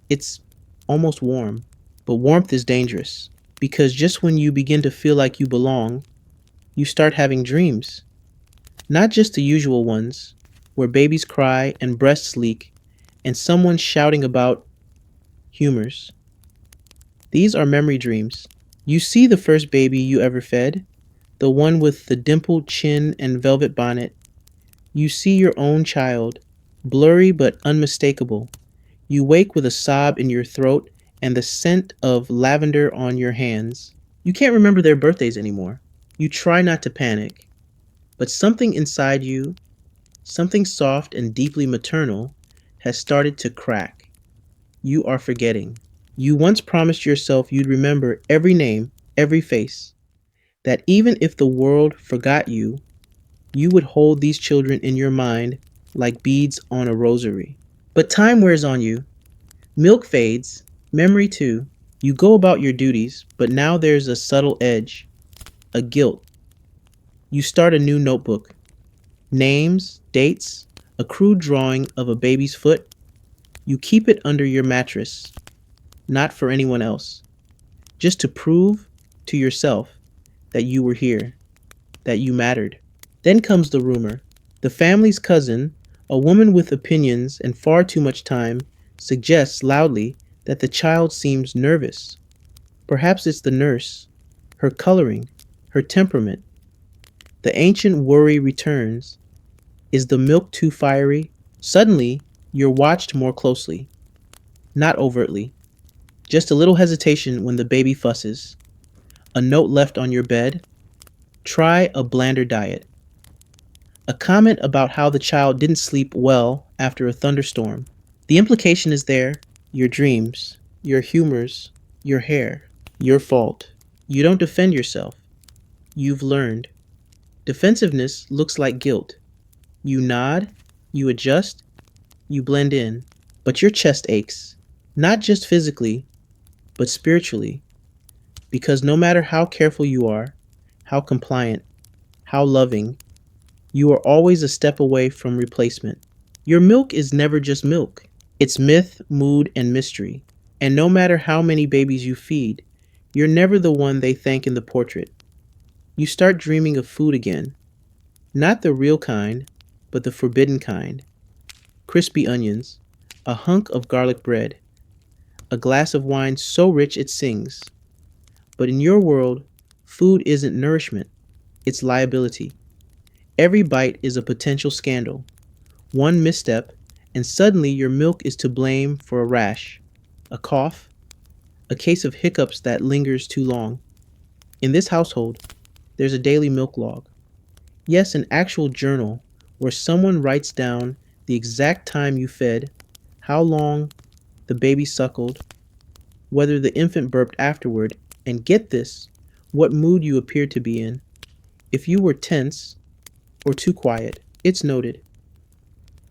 A: It's almost warm. But warmth is dangerous, because just when you begin to feel like you belong, you start having dreams. Not just the usual ones, where babies cry and breasts leak, and someone shouting about humors. These are memory dreams. You see the first baby you ever fed, the one with the dimpled chin and velvet bonnet. You see your own child, blurry but unmistakable. You wake with a sob in your throat and the scent of lavender on your hands. You can't remember their birthdays anymore. You try not to panic, but something inside you, something soft and deeply maternal, has started to crack. You are forgetting. You once promised yourself you'd remember every name, every face, that even if the world forgot you, you would hold these children in your mind like beads on a rosary. But time wears on you. Milk fades, memory too. You go about your duties, but now there's a subtle edge, a guilt. You start a new notebook. Names, dates, a crude drawing of a baby's foot. You keep it under your mattress, not for anyone else, just to prove to yourself that you were here, that you mattered. Then comes the rumor. The family's cousin, a woman with opinions and far too much time, suggests loudly that the child seems nervous. Perhaps it's the nurse, her coloring, her temperament. The ancient worry returns. Is the milk too fiery? Suddenly, you're watched more closely. Not overtly. Just a little hesitation when the baby fusses. A note left on your bed. Try a blander diet. A comment about how the child didn't sleep well after a thunderstorm. The implication is there. Your dreams, your humors, your hair, your fault. You don't defend yourself. You've learned. Defensiveness looks like guilt. You nod, you adjust, you blend in, but your chest aches, not just physically, but spiritually, because no matter how careful you are, how compliant, how loving, you are always a step away from replacement. Your milk is never just milk. It's myth, mood, and mystery. And no matter how many babies you feed, you're never the one they thank in the portrait. You start dreaming of food again. Not the real kind, but the forbidden kind. Crispy onions, a hunk of garlic bread, a glass of wine so rich it sings. But in your world, food isn't nourishment, it's liability. Every bite is a potential scandal. One misstep, and suddenly your milk is to blame for a rash, a cough, a case of hiccups that lingers too long. In this household, there's a daily milk log. Yes, an actual journal where someone writes down the exact time you fed, how long the baby suckled, whether the infant burped afterward, and get this, what mood you appeared to be in. If you were tense or too quiet, it's noted.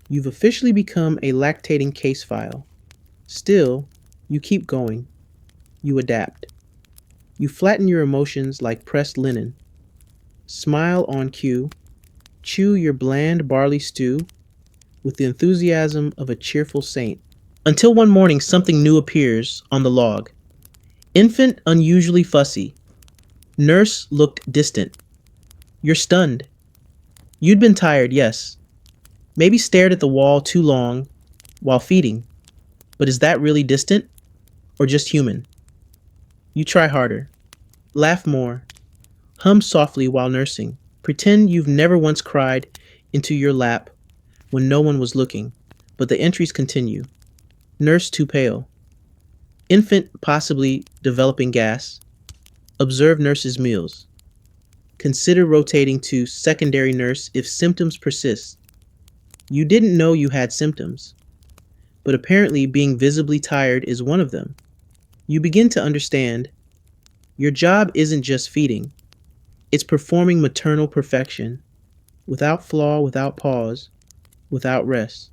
A: You've officially become a lactating case file. Still, you keep going. You adapt. You flatten your emotions like pressed linen. Smile on cue. Chew your bland barley stew with the enthusiasm of a cheerful saint. Until one morning something new appears on the log. Infant unusually fussy. Nurse looked distant. You're stunned. You'd been tired, yes. Maybe stared at the wall too long while feeding. But is that really distant? Or just human? You try harder. Laugh more. Hum softly while nursing. Pretend you've never once cried into your lap when no one was looking. But the entries continue. Nurse too pale. Infant possibly developing gas. Observe nurse's meals. Consider rotating to secondary nurse if symptoms persist. You didn't know you had symptoms, but apparently being visibly tired is one of them. You begin to understand your job isn't just feeding, it's performing maternal perfection, without flaw, without pause, without rest.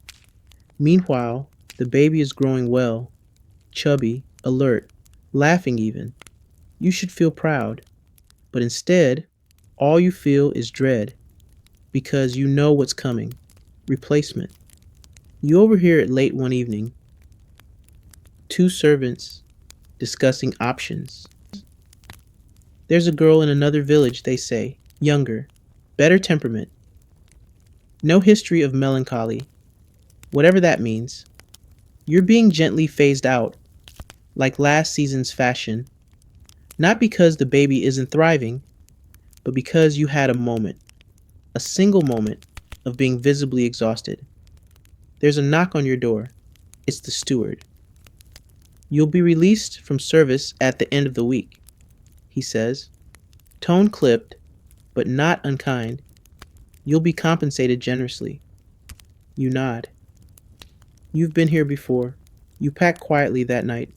A: Meanwhile, the baby is growing well, chubby, alert, laughing even. You should feel proud, but instead, all you feel is dread, because you know what's coming. Replacement. You overhear it late one evening. Two servants discussing options. There's a girl in another village, they say, younger, better temperament. No history of melancholy, whatever that means. You're being gently phased out, like last season's fashion, not because the baby isn't thriving, but because you had a moment, a single moment of being visibly exhausted. There's a knock on your door. It's the steward. You'll be released from service at the end of the week, he says, tone clipped, but not unkind. You'll be compensated generously. You nod. You've been here before. You pack quietly that night.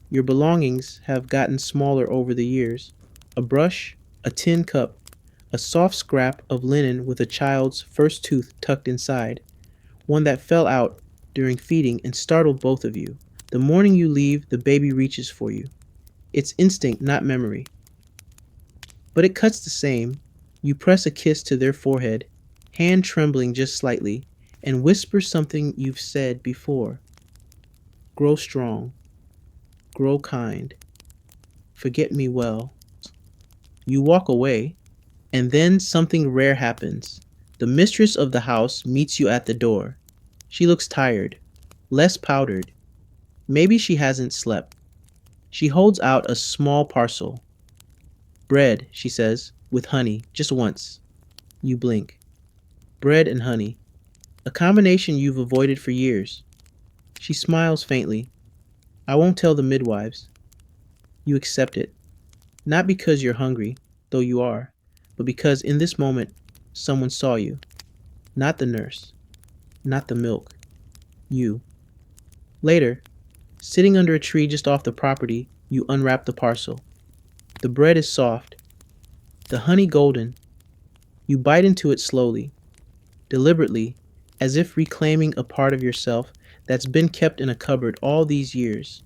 A: Your belongings have gotten smaller over the years. A brush, a tin cup, a soft scrap of linen with a child's first tooth tucked inside, one that fell out during feeding and startled both of you. The morning you leave, the baby reaches for you. It's instinct, not memory. But it cuts the same. You press a kiss to their forehead, hand trembling just slightly, and whisper something you've said before. Grow strong. Grow kind. Forget me well. You walk away, and then something rare happens. The mistress of the house meets you at the door. She looks tired, less powdered. Maybe she hasn't slept. She holds out a small parcel. Bread, she says, with honey, just once. You blink. Bread and honey, a combination you've avoided for years. She smiles faintly. I won't tell the midwives. You accept it, not because you're hungry, though you are, but because in this moment someone saw you. Not the nurse, not the milk, you. Later, sitting under a tree just off the property, you unwrap the parcel. The bread is soft, the honey golden. You bite into it slowly, deliberately, as if reclaiming a part of yourself that's been kept in a cupboard all these years.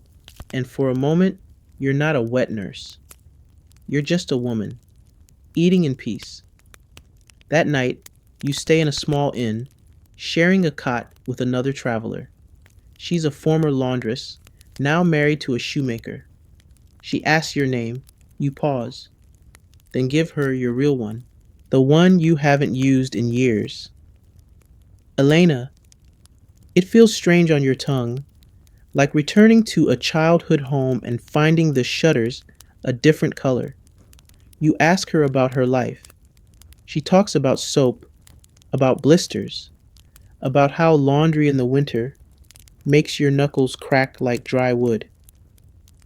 A: And for a moment, you're not a wet nurse. You're just a woman, eating in peace. That night, you stay in a small inn, sharing a cot with another traveler. She's a former laundress, now married to a shoemaker. She asks your name. You pause, then give her your real one, the one you haven't used in years. Elena. It feels strange on your tongue, like returning to a childhood home and finding the shutters a different color. You ask her about her life. She talks about soap, about blisters, about how laundry in the winter makes your knuckles crack like dry wood.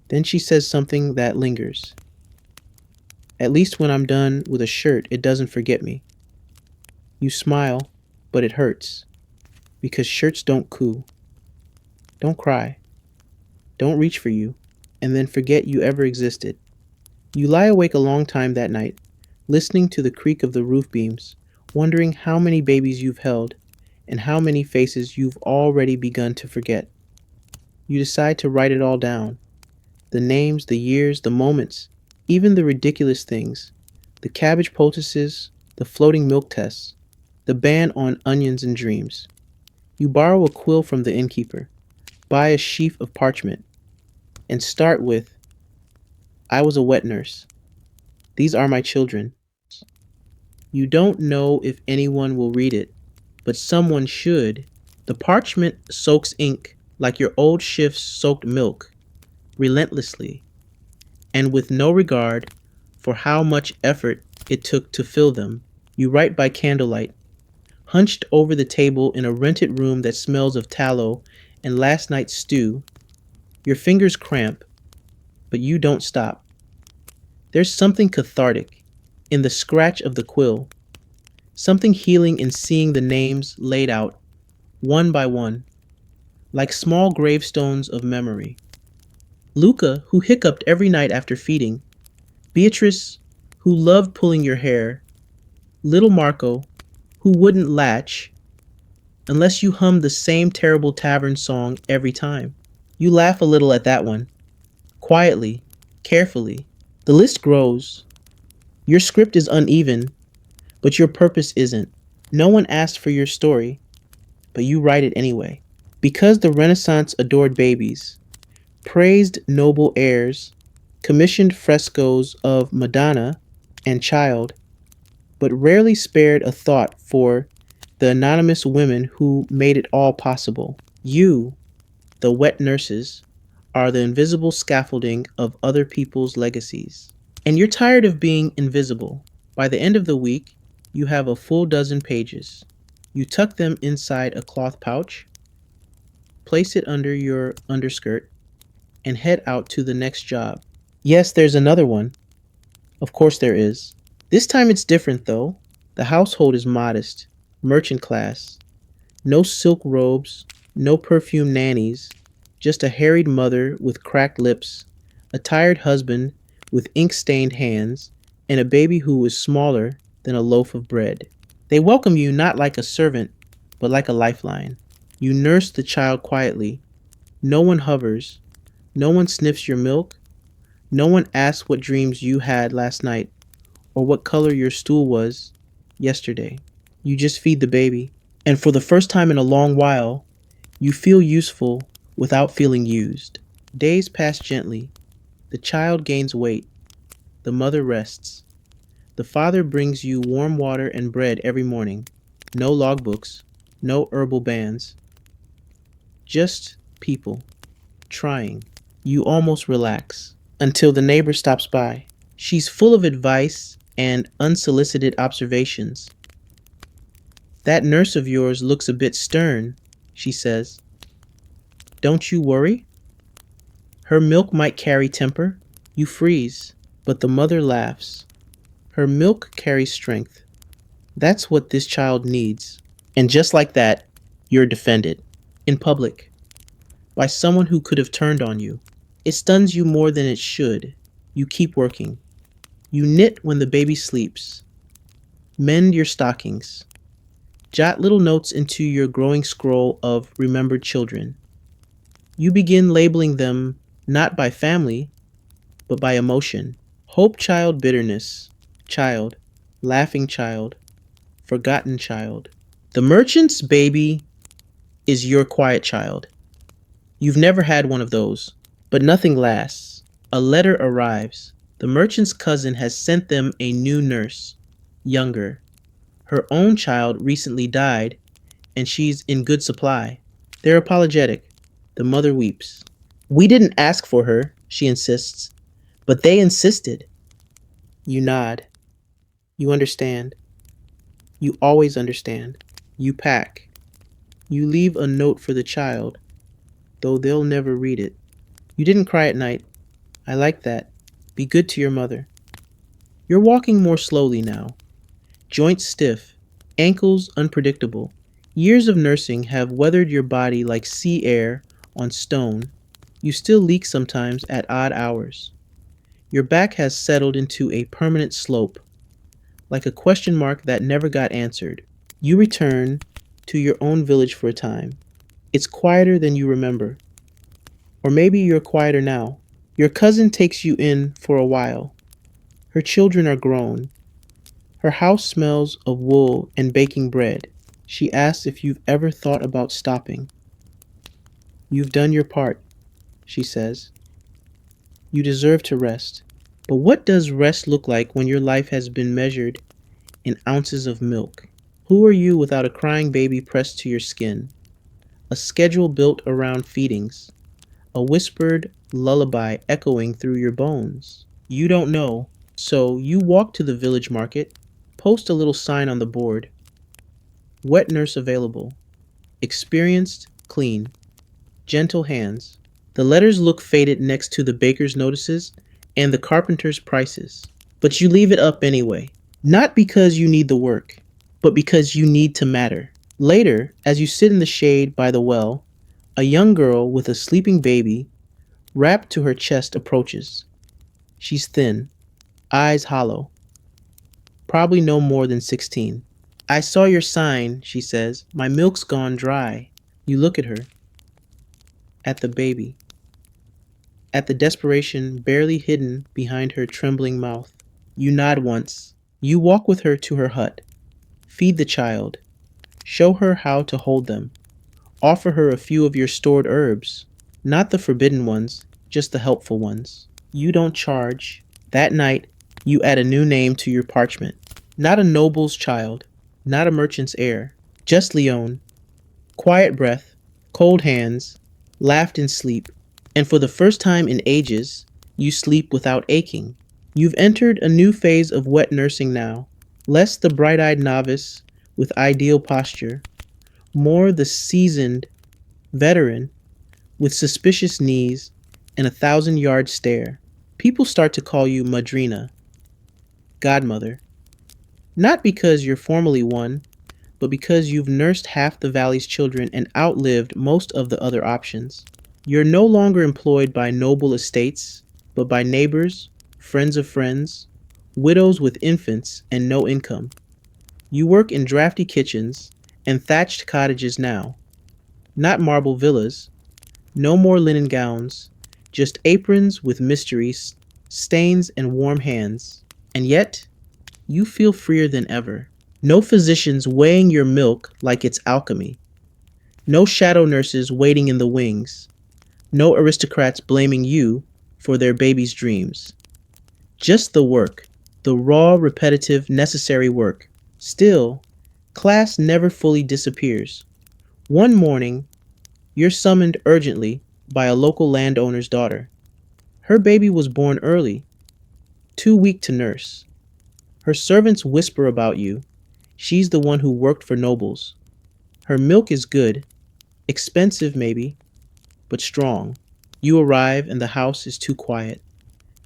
A: Then she says something that lingers. At least when I'm done with a shirt, it doesn't forget me. You smile, but it hurts, because shirts don't coo. Don't cry. Don't reach for you, and then forget you ever existed. You lie awake a long time that night, listening to the creak of the roof beams, wondering how many babies you've held, and how many faces you've already begun to forget. You decide to write it all down. The names, the years, the moments, even the ridiculous things. The cabbage poultices, the floating milk tests, the ban on onions and dreams. You borrow a quill from the innkeeper, buy a sheaf of parchment, and start with, I was a wet nurse. These are my children. You don't know if anyone will read it, but someone should. The parchment soaks ink like your old shifts soaked milk, relentlessly, and with no regard for how much effort it took to fill them. You write by candlelight, hunched over the table in a rented room that smells of tallow and last night's stew. Your fingers cramp, but you don't stop. There's something cathartic in the scratch of the quill, something healing in seeing the names laid out, one by one, like small gravestones of memory. Luca, who hiccuped every night after feeding, Beatrice, who loved pulling your hair, little Marco, who wouldn't latch unless you hummed the same terrible tavern song every time. You laugh a little at that one, quietly, carefully. The list grows. Your script is uneven, but your purpose isn't. No one asked for your story, but you write it anyway. Because the Renaissance adored babies, praised noble heirs, commissioned frescoes of Madonna and Child, but rarely spared a thought for the anonymous women who made it all possible. You, the wet nurses, are the invisible scaffolding of other people's legacies. And you're tired of being invisible. By the end of the week, you have a full dozen pages. You tuck them inside a cloth pouch, place it under your underskirt, and head out to the next job. Yes, there's another one. Of course there is. This time it's different though. The household is modest, merchant class. No silk robes, no perfume nannies, Just a harried mother with cracked lips, a tired husband with ink stained hands, and a baby who was smaller than a loaf of bread. They welcome you not like a servant, but like a lifeline. You nurse the child quietly. No one hovers. No one sniffs your milk. No one asks what dreams you had last night or what color your stool was yesterday. You just feed the baby. And for the first time in a long while, you feel useful without feeling used. Days pass gently. The child gains weight. The mother rests. The father brings you warm water and bread every morning. No logbooks, no herbal bands. Just people trying. You almost relax until the neighbor stops by. She's full of advice and unsolicited observations. That nurse of yours looks a bit stern, she says. Don't you worry? Her milk might carry temper. You freeze, but the mother laughs. Her milk carries strength. That's what this child needs. And just like that, you're defended. In public. By someone who could have turned on you. It stuns you more than it should. You keep working. You knit when the baby sleeps. Mend your stockings. Jot little notes into your growing scroll of remembered children. You begin labeling them not by family, but by emotion. Hope child, bitterness child, laughing child, forgotten child. The merchant's baby is your quiet child. You've never had one of those, but nothing lasts. A letter arrives. The merchant's cousin has sent them a new nurse, younger. Her own child recently died, and she's in good supply. They're apologetic. The mother weeps. We didn't ask for her, she insists, but they insisted. You nod. You understand. You always understand. You pack. You leave a note for the child, though they'll never read it. You didn't cry at night. I like that. Be good to your mother. You're walking more slowly now. Joints stiff, ankles unpredictable. Years of nursing have weathered your body like sea air on stone. You still leak sometimes at odd hours. Your back has settled into a permanent slope, like a question mark that never got answered. You return to your own village for a time. It's quieter than you remember. Or maybe you're quieter now. Your cousin takes you in for a while. Her children are grown. Her house smells of wool and baking bread. She asks if you've ever thought about stopping. You've done your part, she says. You deserve to rest. But what does rest look like when your life has been measured in ounces of milk? Who are you without a crying baby pressed to your skin? A schedule built around feedings. A whispered lullaby echoing through your bones. You don't know, so you walk to the village market, post a little sign on the board. Wet nurse available. Experienced, clean. Gentle hands. The letters look faded next to the baker's notices and the carpenter's prices. But you leave it up anyway. Not because you need the work, but because you need to matter. Later, as you sit in the shade by the well, a young girl with a sleeping baby wrapped to her chest approaches. She's thin, eyes hollow, probably no more than 16. I saw your sign, she says. My milk's gone dry. You look at her, at the baby, at the desperation barely hidden behind her trembling mouth. You nod once. You walk with her to her hut. Feed the child. Show her how to hold them. Offer her a few of your stored herbs. Not the forbidden ones, just the helpful ones. You don't charge. That night, you add a new name to your parchment. Not a noble's child. Not a merchant's heir. Just Leon. Quiet breath, cold hands, laughed in sleep. And for the first time in ages, you sleep without aching. You've entered a new phase of wet nursing now. Less the bright-eyed novice with ideal posture, more the seasoned veteran with suspicious knees and a 1,000-yard stare. People start to call you Madrina, godmother. Not because you're formally one, but because you've nursed half the valley's children and outlived most of the other options. You're no longer employed by noble estates, but by neighbors, friends of friends, widows with infants and no income. You work in drafty kitchens and thatched cottages now, not marble villas, no more linen gowns, just aprons with mysteries, stains, and warm hands. And yet, you feel freer than ever. No physicians weighing your milk like it's alchemy. No shadow nurses waiting in the wings. No aristocrats blaming you for their baby's dreams. Just the work, the raw, repetitive, necessary work. Still, class never fully disappears. One morning, you're summoned urgently by a local landowner's daughter. Her baby was born early, too weak to nurse. Her servants whisper about you. She's the one who worked for nobles. Her milk is good, expensive maybe, but strong. You arrive and the house is too quiet.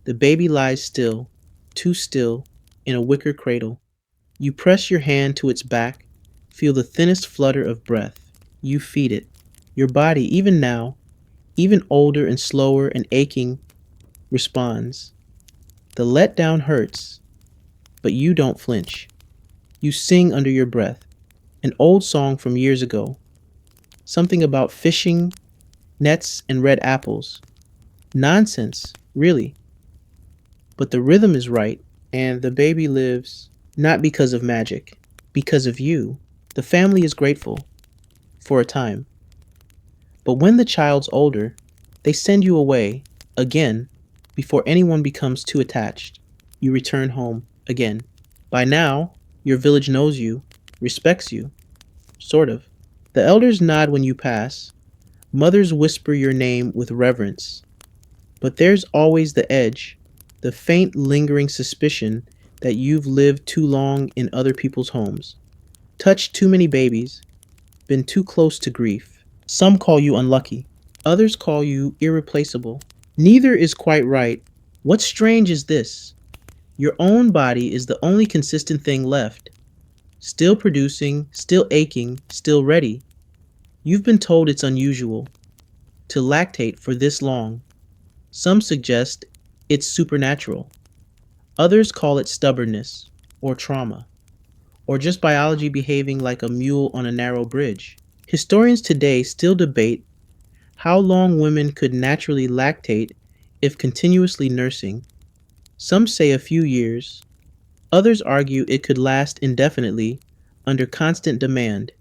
A: The baby lies still, too still, in a wicker cradle. You press your hand to its back, feel the thinnest flutter of breath. You feed it. Your body, even now, even older and slower and aching, responds. The letdown hurts, but you don't flinch. You sing under your breath, an old song from years ago, something about fishing, nets, and red apples. Nonsense, really. But the rhythm is right, and the baby lives not because of magic, because of you. The family is grateful, for a time. But when the child's older, they send you away, again, before anyone becomes too attached. You return home, again. By now, your village knows you, respects you, sort of. The elders nod when you pass, mothers whisper your name with reverence. But there's always the edge, the faint lingering suspicion that you've lived too long in other people's homes, touched too many babies, been too close to grief. Some call you unlucky, others call you irreplaceable. Neither is quite right. What's strange is this: your own body is the only consistent thing left, still producing, still aching, still ready. You've been told it's unusual to lactate for this long. Some suggest it's supernatural. Others call it stubbornness, or trauma, or just biology behaving like a mule on a narrow bridge. Historians today still debate how long women could naturally lactate if continuously nursing. Some say a few years. Others argue it could last indefinitely under constant demand.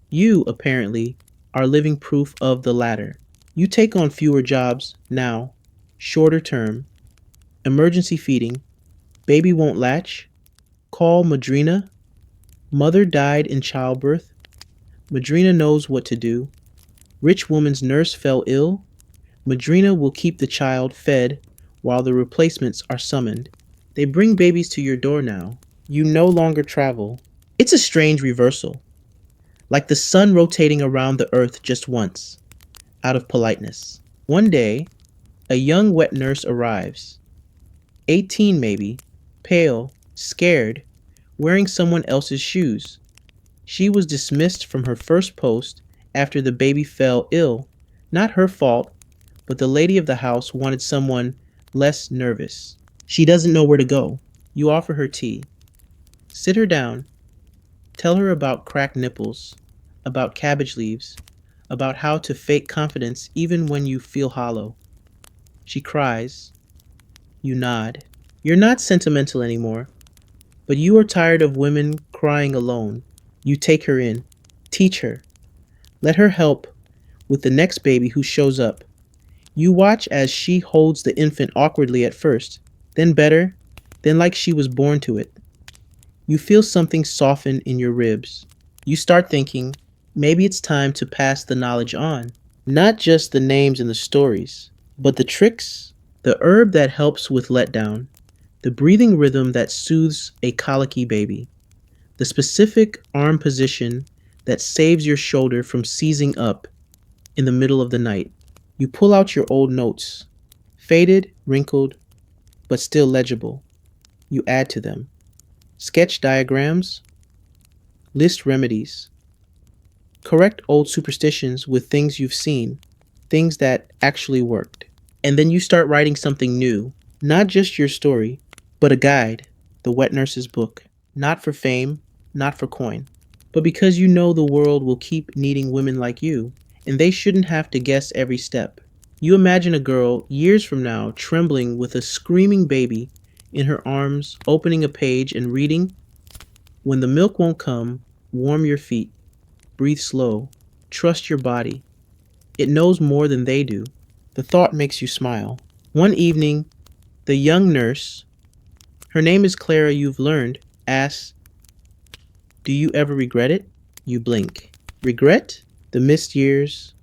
A: You, apparently, are living proof of the latter. You take on fewer jobs now, shorter term, emergency feeding, baby won't latch, call Madrina, mother died in childbirth, Madrina knows what to do, rich woman's nurse fell ill, Madrina will keep the child fed while the replacements are summoned. They bring babies to your door now. You no longer travel. It's a strange reversal, like the sun rotating around the earth just once, out of politeness. One day, a young wet nurse arrives, 18 maybe, pale, scared, wearing someone else's shoes. She was dismissed from her first post after the baby fell ill. Not her fault, but the lady of the house wanted someone less nervous. She doesn't know where to go. You offer her tea. Sit her down. Tell her about cracked nipples, about cabbage leaves, about how to fake confidence even when you feel hollow. She cries. You nod. You're not sentimental anymore, but you are tired of women crying alone. You take her in. Teach her. Let her help with the next baby who shows up. You watch as she holds the infant awkwardly at first, then better, then like she was born to it. You feel something soften in your ribs. You start thinking, maybe it's time to pass the knowledge on. Not just the names and the stories, but the tricks, the herb that helps with letdown, the breathing rhythm that soothes a colicky baby, the specific arm position that saves your shoulder from seizing up in the middle of the night. You pull out your old notes, faded, wrinkled, but still legible. You add to them. Sketch diagrams, list remedies, correct old superstitions with things you've seen. things that actually worked. And then you start writing something new, not just your story, but a guide, the wet nurse's book. Not for fame, not for coin, but because you know the world will keep needing women like you, and they shouldn't have to guess every step. You imagine a girl years from now trembling with a screaming baby in her arms, opening a page and reading, "When the milk won't come, warm your feet, breathe slow, trust your body. It knows more than they do." The thought makes you smile. One evening, the young nurse, her name is Clara, you've learned, asks, "Do you ever regret it?" You blink. Regret? The missed years,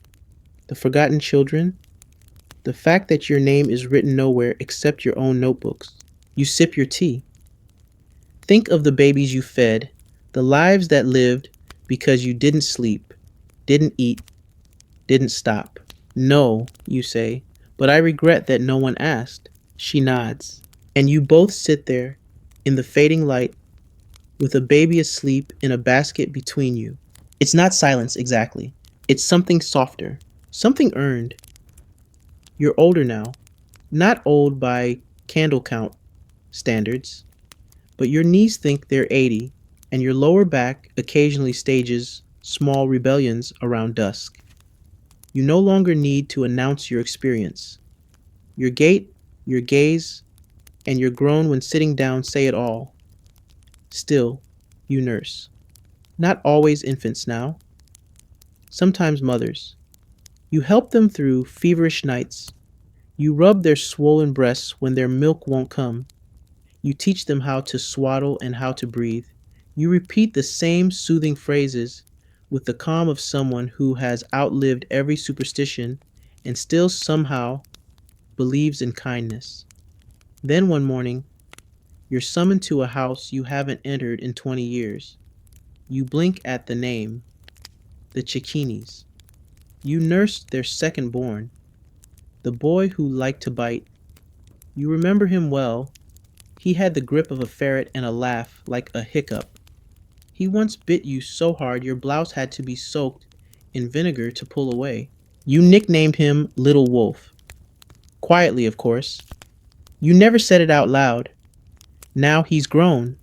A: the forgotten children, the fact that your name is written nowhere except your own notebooks. You sip your tea. Think of the babies you fed, the lives that lived because you didn't sleep, didn't eat, didn't stop. "No," you say, "but I regret that no one asked." She nods. And you both sit there in the fading light with a baby asleep in a basket between you. It's not silence exactly. It's something softer, something earned. You're older now, not old by candle count standards, but your knees think they're 80, and your lower back occasionally stages small rebellions around dusk. You no longer need to announce your experience. Your gait, your gaze, and your groan when sitting down say it all. Still, you nurse. Not always infants now, sometimes mothers. You help them through feverish nights. You rub their swollen breasts when their milk won't come. You teach them how to swaddle and how to breathe. You repeat the same soothing phrases with the calm of someone who has outlived every superstition and still somehow believes in kindness. Then one morning, you're summoned to a house you haven't entered in 20 years. You blink at the name, the Cicchinis. You nursed their second born, the boy who liked to bite. You remember him well. He had the grip of a ferret and a laugh like a hiccup. He once bit you so hard your blouse had to be soaked in vinegar to pull away. You nicknamed him Little Wolf. Quietly, of course. You never said it out loud. Now he's grown,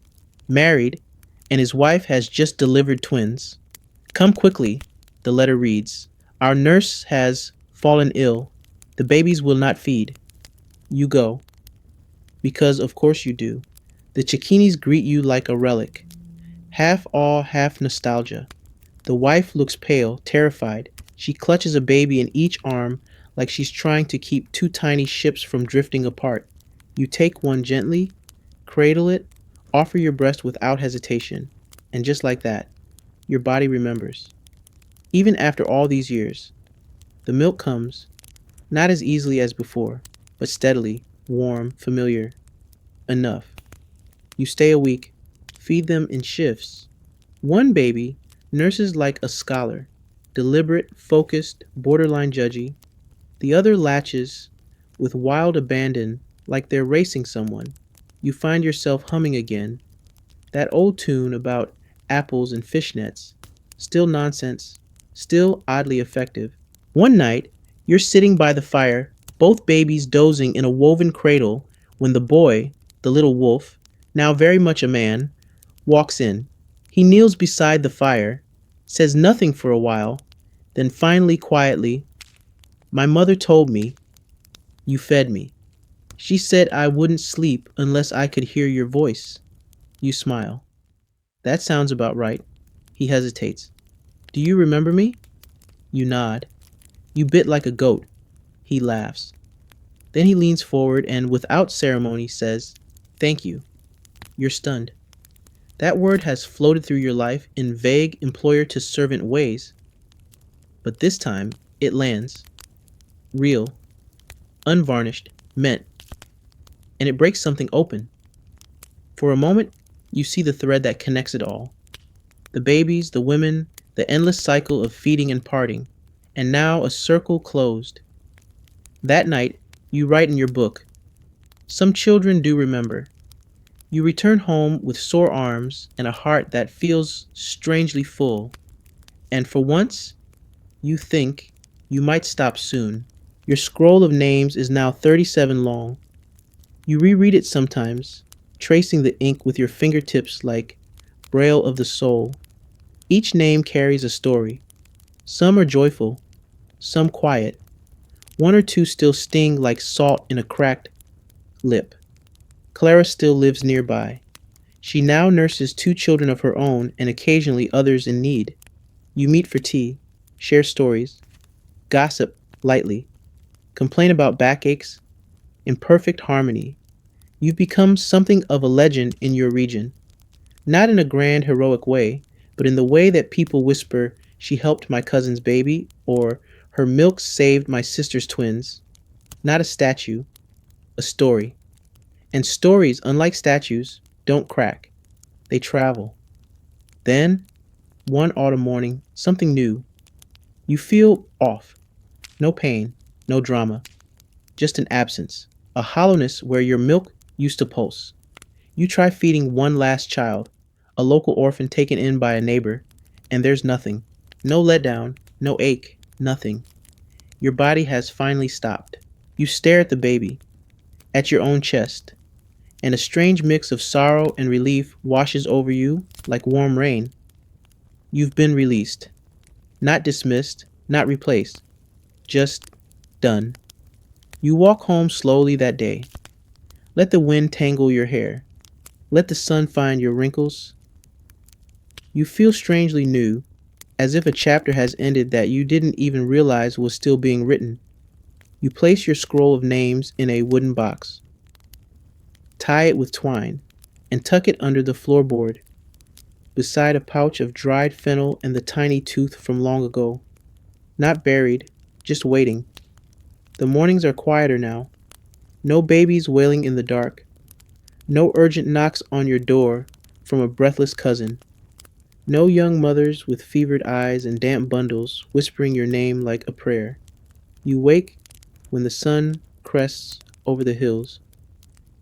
A: married, and his wife has just delivered twins. "Come quickly," the letter reads. "Our nurse has fallen ill. The babies will not feed." You go, because of course you do. The Cicchinis greet you like a relic, half awe, half nostalgia. The wife looks pale, terrified. She clutches a baby in each arm like she's trying to keep two tiny ships from drifting apart. You take one gently, cradle it, offer your breast without hesitation, and just like that, your body remembers. Even after all these years, the milk comes, not as easily as before, but steadily, warm, familiar, enough. You stay a week, feed them in shifts. One baby nurses like a scholar, deliberate, focused, borderline judgy. The other latches with wild abandon like they're racing someone. You find yourself humming again, that old tune about apples and fishnets. Still nonsense, still oddly effective. One night, you're sitting by the fire, both babies dozing in a woven cradle, when the boy, the little wolf, now very much a man, walks in. He kneels beside the fire, says nothing for a while, then finally quietly, "My mother told me you fed me. She said I wouldn't sleep unless I could hear your voice." You smile. "That sounds about right." He hesitates. "Do you remember me?" You nod. "You bit like a goat." He laughs. Then he leans forward and, without ceremony, says, "Thank you." You're stunned. That word has floated through your life in vague employer to servant ways, but this time it lands. Real, unvarnished, meant, and it breaks something open. For a moment, you see the thread that connects it all. The babies, the women, the endless cycle of feeding and parting, and now a circle closed. That night, you write in your book. Some children do remember. You return home with sore arms and a heart that feels strangely full. And for once, you think You might stop soon. Your scroll of names is now 37 long. You reread it sometimes, tracing the ink with your fingertips like braille of the soul. Each name carries a story. Some are joyful, some quiet. One or two still sting like salt in a cracked lip. Clara still lives nearby. She now nurses two children of her own and occasionally others in need. You meet for tea, share stories, gossip lightly, complain about backaches, in perfect harmony. You've become something of a legend in your region, not in a grand heroic way, but in the way that people whisper, "She helped my cousin's baby," or "Her milk saved my sister's twins." Not a statue, a story. And stories, unlike statues, don't crack, they travel. Then, one autumn morning, something new. You feel off. No pain, no drama, just an absence, a hollowness where your milk used to pulse. You try feeding one last child, a local orphan taken in by a neighbor, and there's nothing. No letdown, no ache, nothing. Your body has finally stopped. You stare at the baby, at your own chest, and a strange mix of sorrow and relief washes over you like warm rain. You've been released, not dismissed, not replaced, just done. You walk home slowly that day. Let the wind tangle your hair. Let the sun find your wrinkles. You feel strangely new, as if a chapter has ended that you didn't even realize was still being written. You place your scroll of names in a wooden box, tie it with twine, and tuck it under the floorboard, beside a pouch of dried fennel and the tiny tooth from long ago. Not buried, just waiting. The mornings are quieter now. No babies wailing in the dark. No urgent knocks on your door from a breathless cousin. No young mothers with fevered eyes and damp bundles whispering your name like a prayer. You wake when the sun crests over the hills,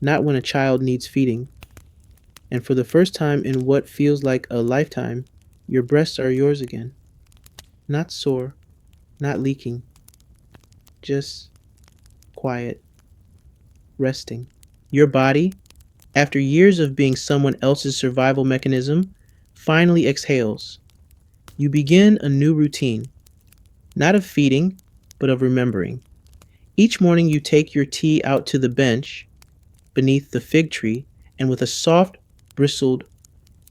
A: not when a child needs feeding. And for the first time in what feels like a lifetime, your breasts are yours again. Not sore, not leaking, just quiet, resting. Your body, after years of being someone else's survival mechanism, finally exhales. You begin a new routine, not of feeding, but of remembering. Each morning you take your tea out to the bench beneath the fig tree, and with a soft, bristled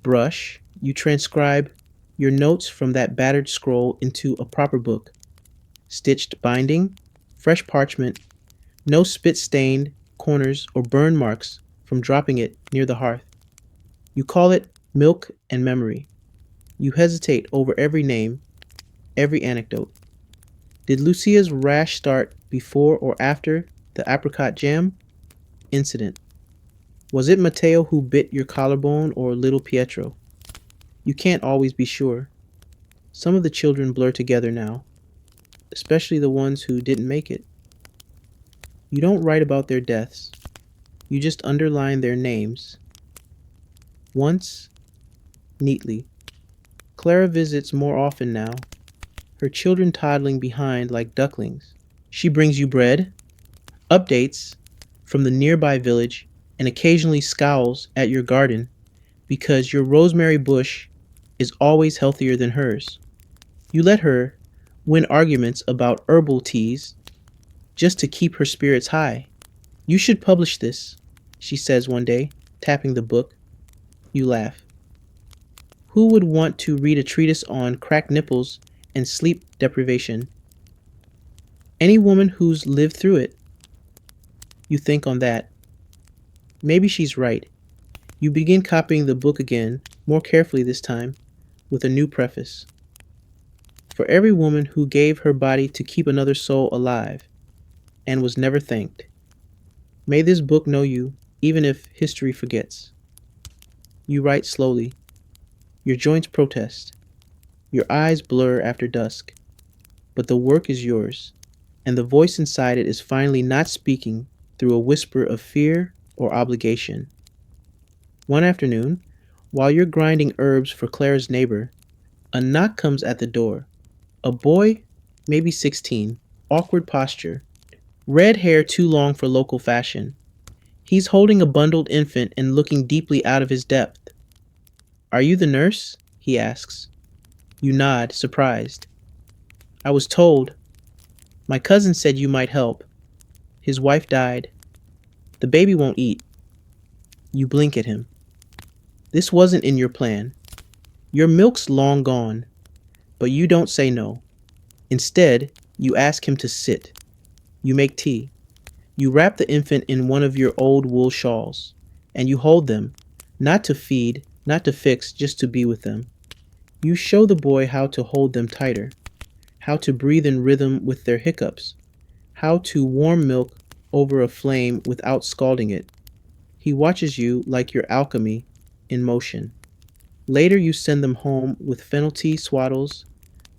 A: brush, you transcribe your notes from that battered scroll into a proper book. Stitched binding, fresh parchment, no spit-stained corners or burn marks from dropping it near the hearth. You call it Milk and Memory. You hesitate over every name, every anecdote. Did Lucia's rash start before or after the apricot jam incident? Was it Matteo who bit your collarbone or little Pietro? You can't always be sure. Some of the children blur together now, especially the ones who didn't make it. You don't write about their deaths. You just underline their names. Once, neatly. Clara visits more often now, her children toddling behind like ducklings. She brings you bread, updates from the nearby village, and occasionally scowls at your garden because your rosemary bush is always healthier than hers. You let her win arguments about herbal teas just to keep her spirits high. "You should publish this," she says one day, tapping the book. You laugh. Who would want to read a treatise on cracked nipples and sleep deprivation? Any woman who's lived through it. You think on that. Maybe she's right. You begin copying the book again, more carefully this time, with a new preface. For every woman who gave her body to keep another soul alive and was never thanked. May this book know you, even if history forgets. You write slowly. Your joints protest. Your eyes blur after dusk. But the work is yours, and the voice inside it is finally not speaking through a whisper of fear or obligation. One afternoon, while you're grinding herbs for Clara's neighbor, a knock comes at the door. A boy maybe 16. Awkward posture. Red hair too long for local fashion. He's holding a bundled infant and looking deeply out of his depth. Are you the nurse? He asks. You nod, surprised. I was told. My cousin said you might help. His wife died. The baby won't eat. You blink at him. This wasn't in your plan. Your milk's long gone, but you don't say no. Instead, you ask him to sit. You make tea. You wrap the infant in one of your old wool shawls, and you hold them, not to feed, not to fix, just to be with them. You show the boy how to hold them tighter, how to breathe in rhythm with their hiccups, how to warm milk over a flame without scalding it. He watches you like your alchemy in motion. Later, you send them home with fennel tea swaddles,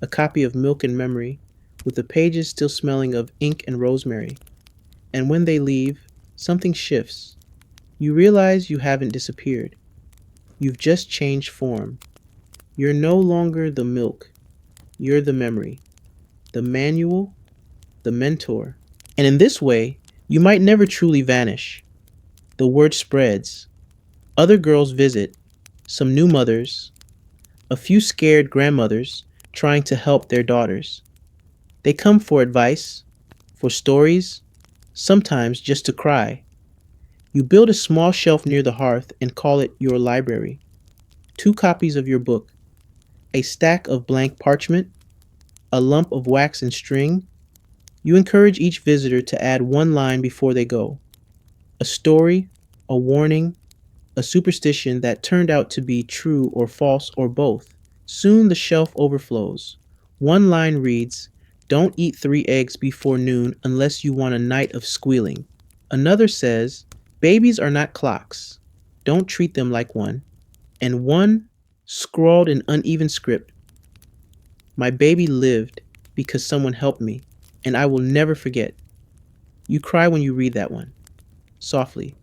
A: a copy of Milk in Memory, with the pages still smelling of ink and rosemary. And when they leave, something shifts. You realize you haven't disappeared. You've just changed form. You're no longer the milk. You're the memory, the manual, the mentor. And in this way, you might never truly vanish. The word spreads. Other girls visit, some new mothers, a few scared grandmothers trying to help their daughters. They come for advice, for stories, sometimes just to cry. You build a small shelf near the hearth and call it your library. 2 copies of your book, a stack of blank parchment, a lump of wax and string. You encourage each visitor to add 1 line before they go. A story, a warning, a superstition that turned out to be true or false or both. Soon the shelf overflows. 1 line reads, "Don't eat 3 eggs before noon unless you want a night of squealing." Another says, "Babies are not clocks. Don't treat them like one." And one, scrawled in uneven script, "My baby lived because someone helped me, and I will never forget." You cry when you read that one, softly,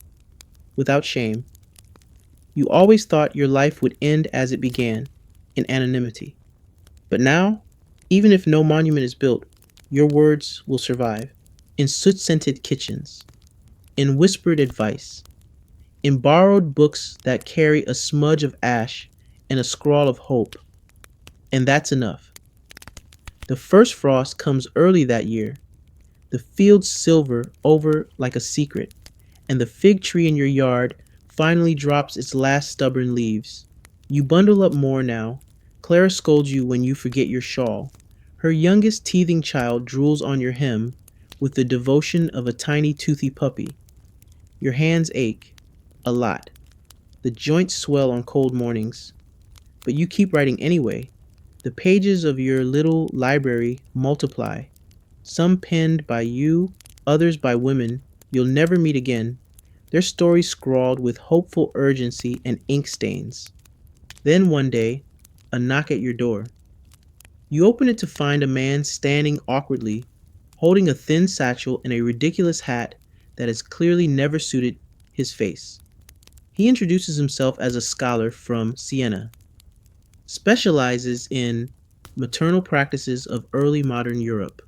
A: without shame. You always thought your life would end as it began, in anonymity. But now, even if no monument is built, your words will survive. In soot-scented kitchens, in whispered advice, in borrowed books that carry a smudge of ash and a scrawl of hope. And that's enough. The first frost comes early that year. The fields silver over like a secret, and the fig tree in your yard finally drops its last stubborn leaves. You bundle up more now. Clara scolds you when you forget your shawl. Her youngest teething child drools on your hem with the devotion of a tiny toothy puppy. Your hands ache, a lot. The joints swell on cold mornings. But you keep writing anyway. The pages of your little library multiply. Some penned by you, others by women you'll never meet again. Their stories scrawled with hopeful urgency and ink stains. Then one day, a knock at your door. You open it to find a man standing awkwardly, holding a thin satchel and a ridiculous hat that has clearly never suited his face. He introduces himself as a scholar from Siena, specializes in maternal practices of early modern Europe.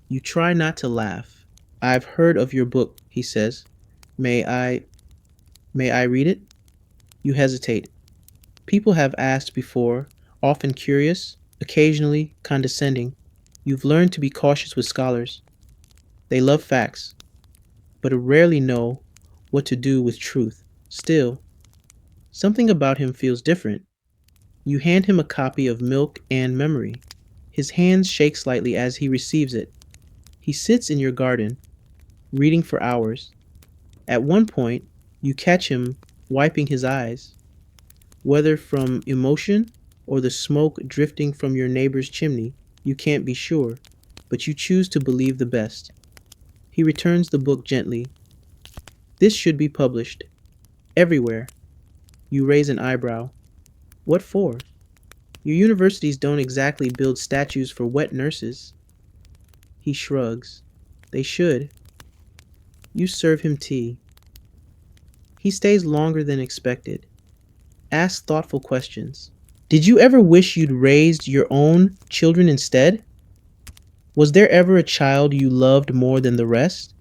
A: You try not to laugh. "I've heard of your book," he says. May I read it?" You hesitate. People have asked before, often curious, occasionally condescending. You've learned to be cautious with scholars. They love facts, but rarely know what to do with truth. Still, something about him feels different. You hand him a copy of Milk and Memory. His hands shake slightly as he receives it. He sits in your garden, reading for hours. At one point, you catch him wiping his eyes, whether from emotion or the smoke drifting from your neighbor's chimney. You can't be sure, but you choose to believe the best. He returns the book gently. "This should be published. Everywhere." You raise an eyebrow. "What for? Your universities don't exactly build statues for wet nurses." He shrugs. "They should." You serve him tea. He stays longer than expected. Asks thoughtful questions. "Did you ever wish you'd raised your own children instead?" Was there ever a child you loved more than the rest?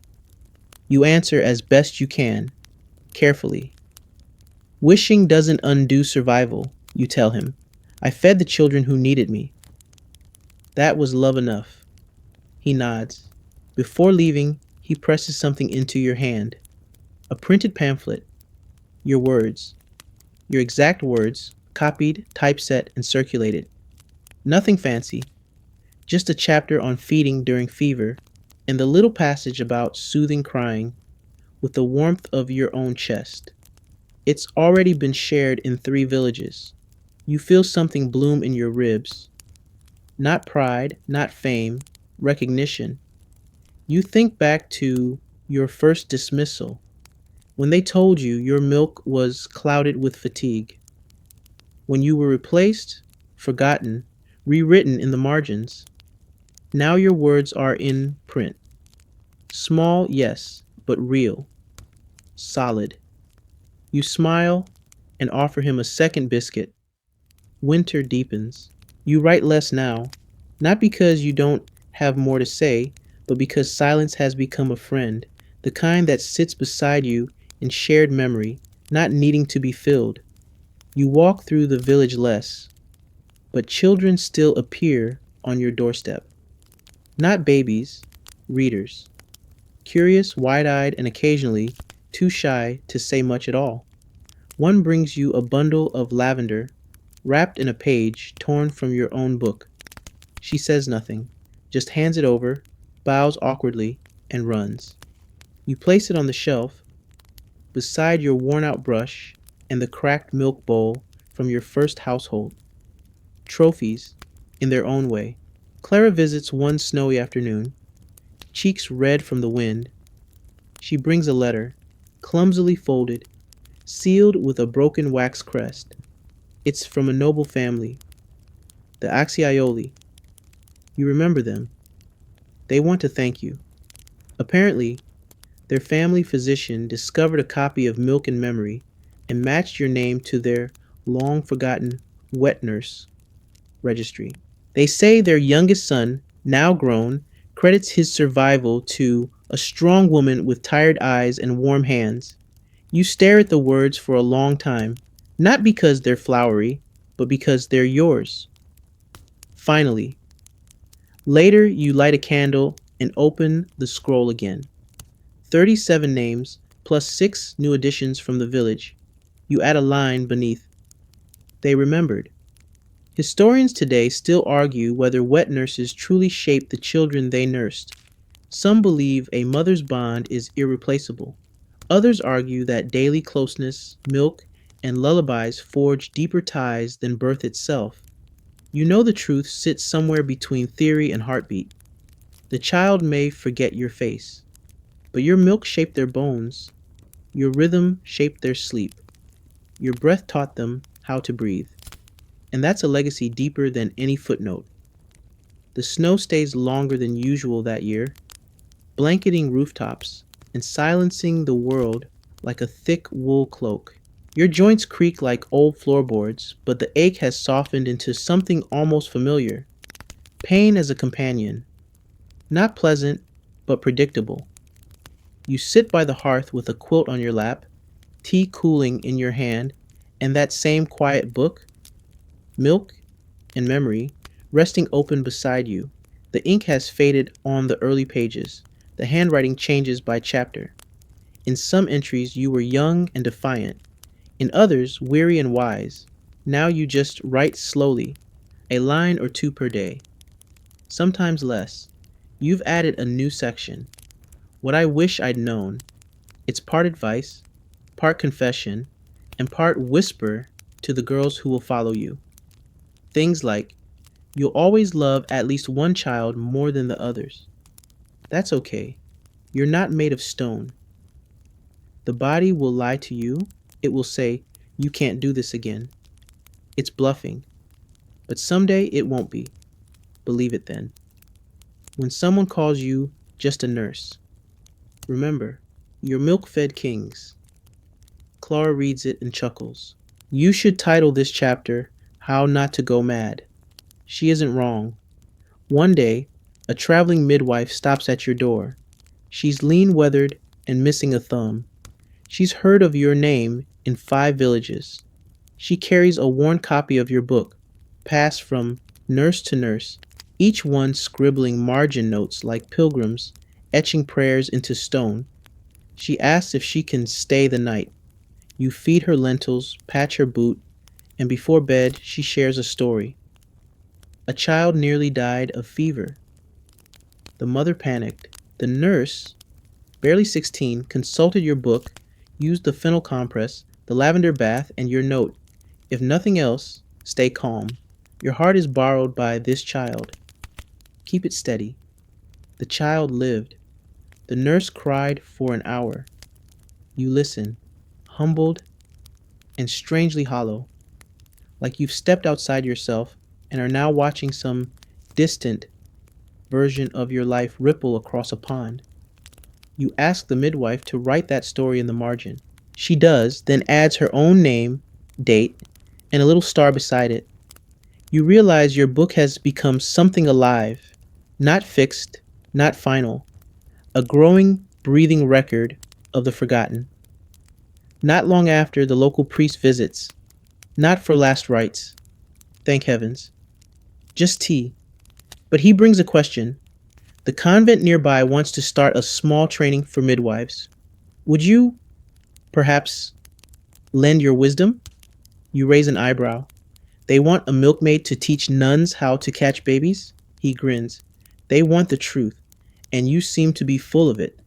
A: You answer as best you can, carefully. Wishing doesn't undo survival, you tell him. I fed the children who needed me. That was love enough. He nods. Before leaving, he presses something into your hand. A printed pamphlet. Your words. Your exact words, copied, typeset, and circulated. Nothing fancy. Just a chapter on feeding during fever, and the little passage about soothing crying with the warmth of your own chest. It's already been shared in 3 villages. You feel something bloom in your ribs. Not pride, not fame, recognition. You think back to your first dismissal, when they told you your milk was clouded with fatigue. When you were replaced, forgotten, rewritten in the margins. Now your words are in print. Small, yes, but real. Solid. You smile and offer him a second biscuit. Winter deepens. You write less now, not because you don't have more to say, but because silence has become a friend, the kind that sits beside you in shared memory, not needing to be filled. You walk through the village less, but children still appear on your doorstep. Not babies, readers. Curious, wide-eyed, and occasionally too shy to say much at all. One brings you a bundle of lavender, wrapped in a page torn from your own book. She says nothing, just hands it over, bows awkwardly, and runs. You place it on the shelf, beside your worn-out brush and the cracked milk bowl from your first household. Trophies, in their own way. Clara visits one snowy afternoon, cheeks red from the wind. She brings a letter, clumsily folded, sealed with a broken wax crest. It's from a noble family, the Acciaioli. You remember them. They want to thank you. Apparently, their family physician discovered a copy of Milk and Memory and matched your name to their long-forgotten wet nurse registry. They say their youngest son, now grown, credits his survival to a strong woman with tired eyes and warm hands. You stare at the words for a long time, not because they're flowery, but because they're yours. Finally, later you light a candle and open the scroll again. 37 names, plus 6 new additions from the village. You add a line beneath. They remembered. Historians today still argue whether wet nurses truly shaped the children they nursed. Some believe a mother's bond is irreplaceable. Others argue that daily closeness, milk, and lullabies forge deeper ties than birth itself. You know the truth sits somewhere between theory and heartbeat. The child may forget your face, but your milk shaped their bones. Your rhythm shaped their sleep. Your breath taught them how to breathe. And that's a legacy deeper than any footnote. The snow stays longer than usual that year, blanketing rooftops and silencing the world like a thick wool cloak. Your joints creak like old floorboards, but the ache has softened into something almost familiar. Pain as a companion. Not pleasant, but predictable. You sit by the hearth with a quilt on your lap, tea cooling in your hand, and that same quiet book, Milk and Memory, resting open beside you. The ink has faded on the early pages. The handwriting changes by chapter. In some entries you were young and defiant. In others, weary and wise. Now you just write slowly, a line or two per day. Sometimes less. You've added a new section. What I wish I'd known. It's part advice, part confession, and part whisper to the girls who will follow you. Things like, you'll always love at least one child more than the others. That's okay. You're not made of stone. The body will lie to you. It will say, you can't do this again. It's bluffing. But someday it won't be. Believe it then. When someone calls you just a nurse, remember, you're milk-fed kings. Clara reads it and chuckles. You should title this chapter, How Not to Go Mad. She isn't wrong. One day, A traveling midwife stops at your door. She's lean weathered and missing a thumb. She's heard of your name in 5 villages. She carries a worn copy of your book, passed from nurse to nurse, each one scribbling margin notes like pilgrims, etching prayers into stone. She asks if she can stay the night. You feed her lentils, patch her boot, and before bed she shares a story. A child nearly died of fever. The mother panicked. The nurse, barely 16, consulted your book, used the fennel compress, the lavender bath, and your note. If nothing else, stay calm. Your heart is borrowed by this child. Keep it steady. The child lived. The nurse cried for an hour. You listen, humbled and strangely hollow, like you've stepped outside yourself and are now watching some distant version of your life ripple across a pond. You ask the midwife to write that story in the margin. She does, then adds her own name, date, and a little star beside it. You realize your book has become something alive, not fixed, not final, a growing, breathing record of the forgotten. Not long after, the local priest visits, not for last rites, thank heavens, just tea. But he brings a question. The convent nearby wants to start a small training for midwives. Would you, perhaps, lend your wisdom? You raise an eyebrow. They want a milkmaid to teach nuns how to catch babies? He grins. They want the truth, and you seem to be full of it.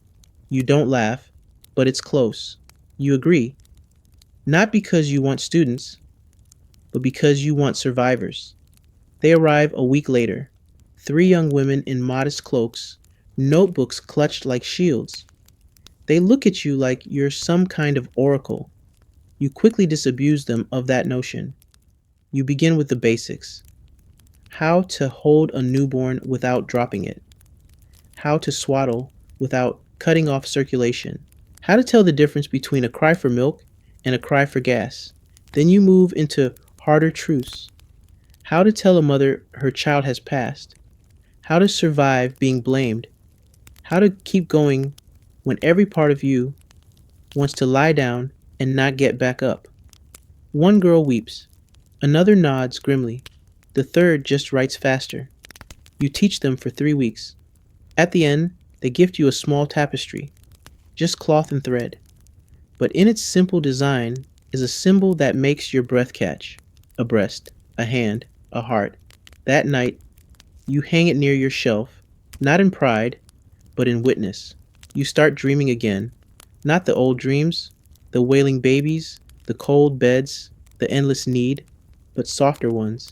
A: You don't laugh, but it's close. You agree. Not because you want students, but because you want survivors. They arrive a week later. 3 young women in modest cloaks, notebooks clutched like shields. They look at you like you're some kind of oracle. You quickly disabuse them of that notion. You begin with the basics. How to hold a newborn without dropping it. How to swaddle without cutting off circulation. How to tell the difference between a cry for milk and a cry for gas. Then you move into harder truths. How to tell a mother her child has passed. How to survive being blamed. How to keep going when every part of you wants to lie down and not get back up. One girl weeps. Another nods grimly. The third just writes faster. You teach them for 3 weeks. At the end, they gift you a small tapestry, just cloth and thread. But in its simple design is a symbol that makes your breath catch. A breast, a hand, a heart. That night, you hang it near your shelf, not in pride, but in witness. You start dreaming again. Not the old dreams, the wailing babies, the cold beds, the endless need, but softer ones.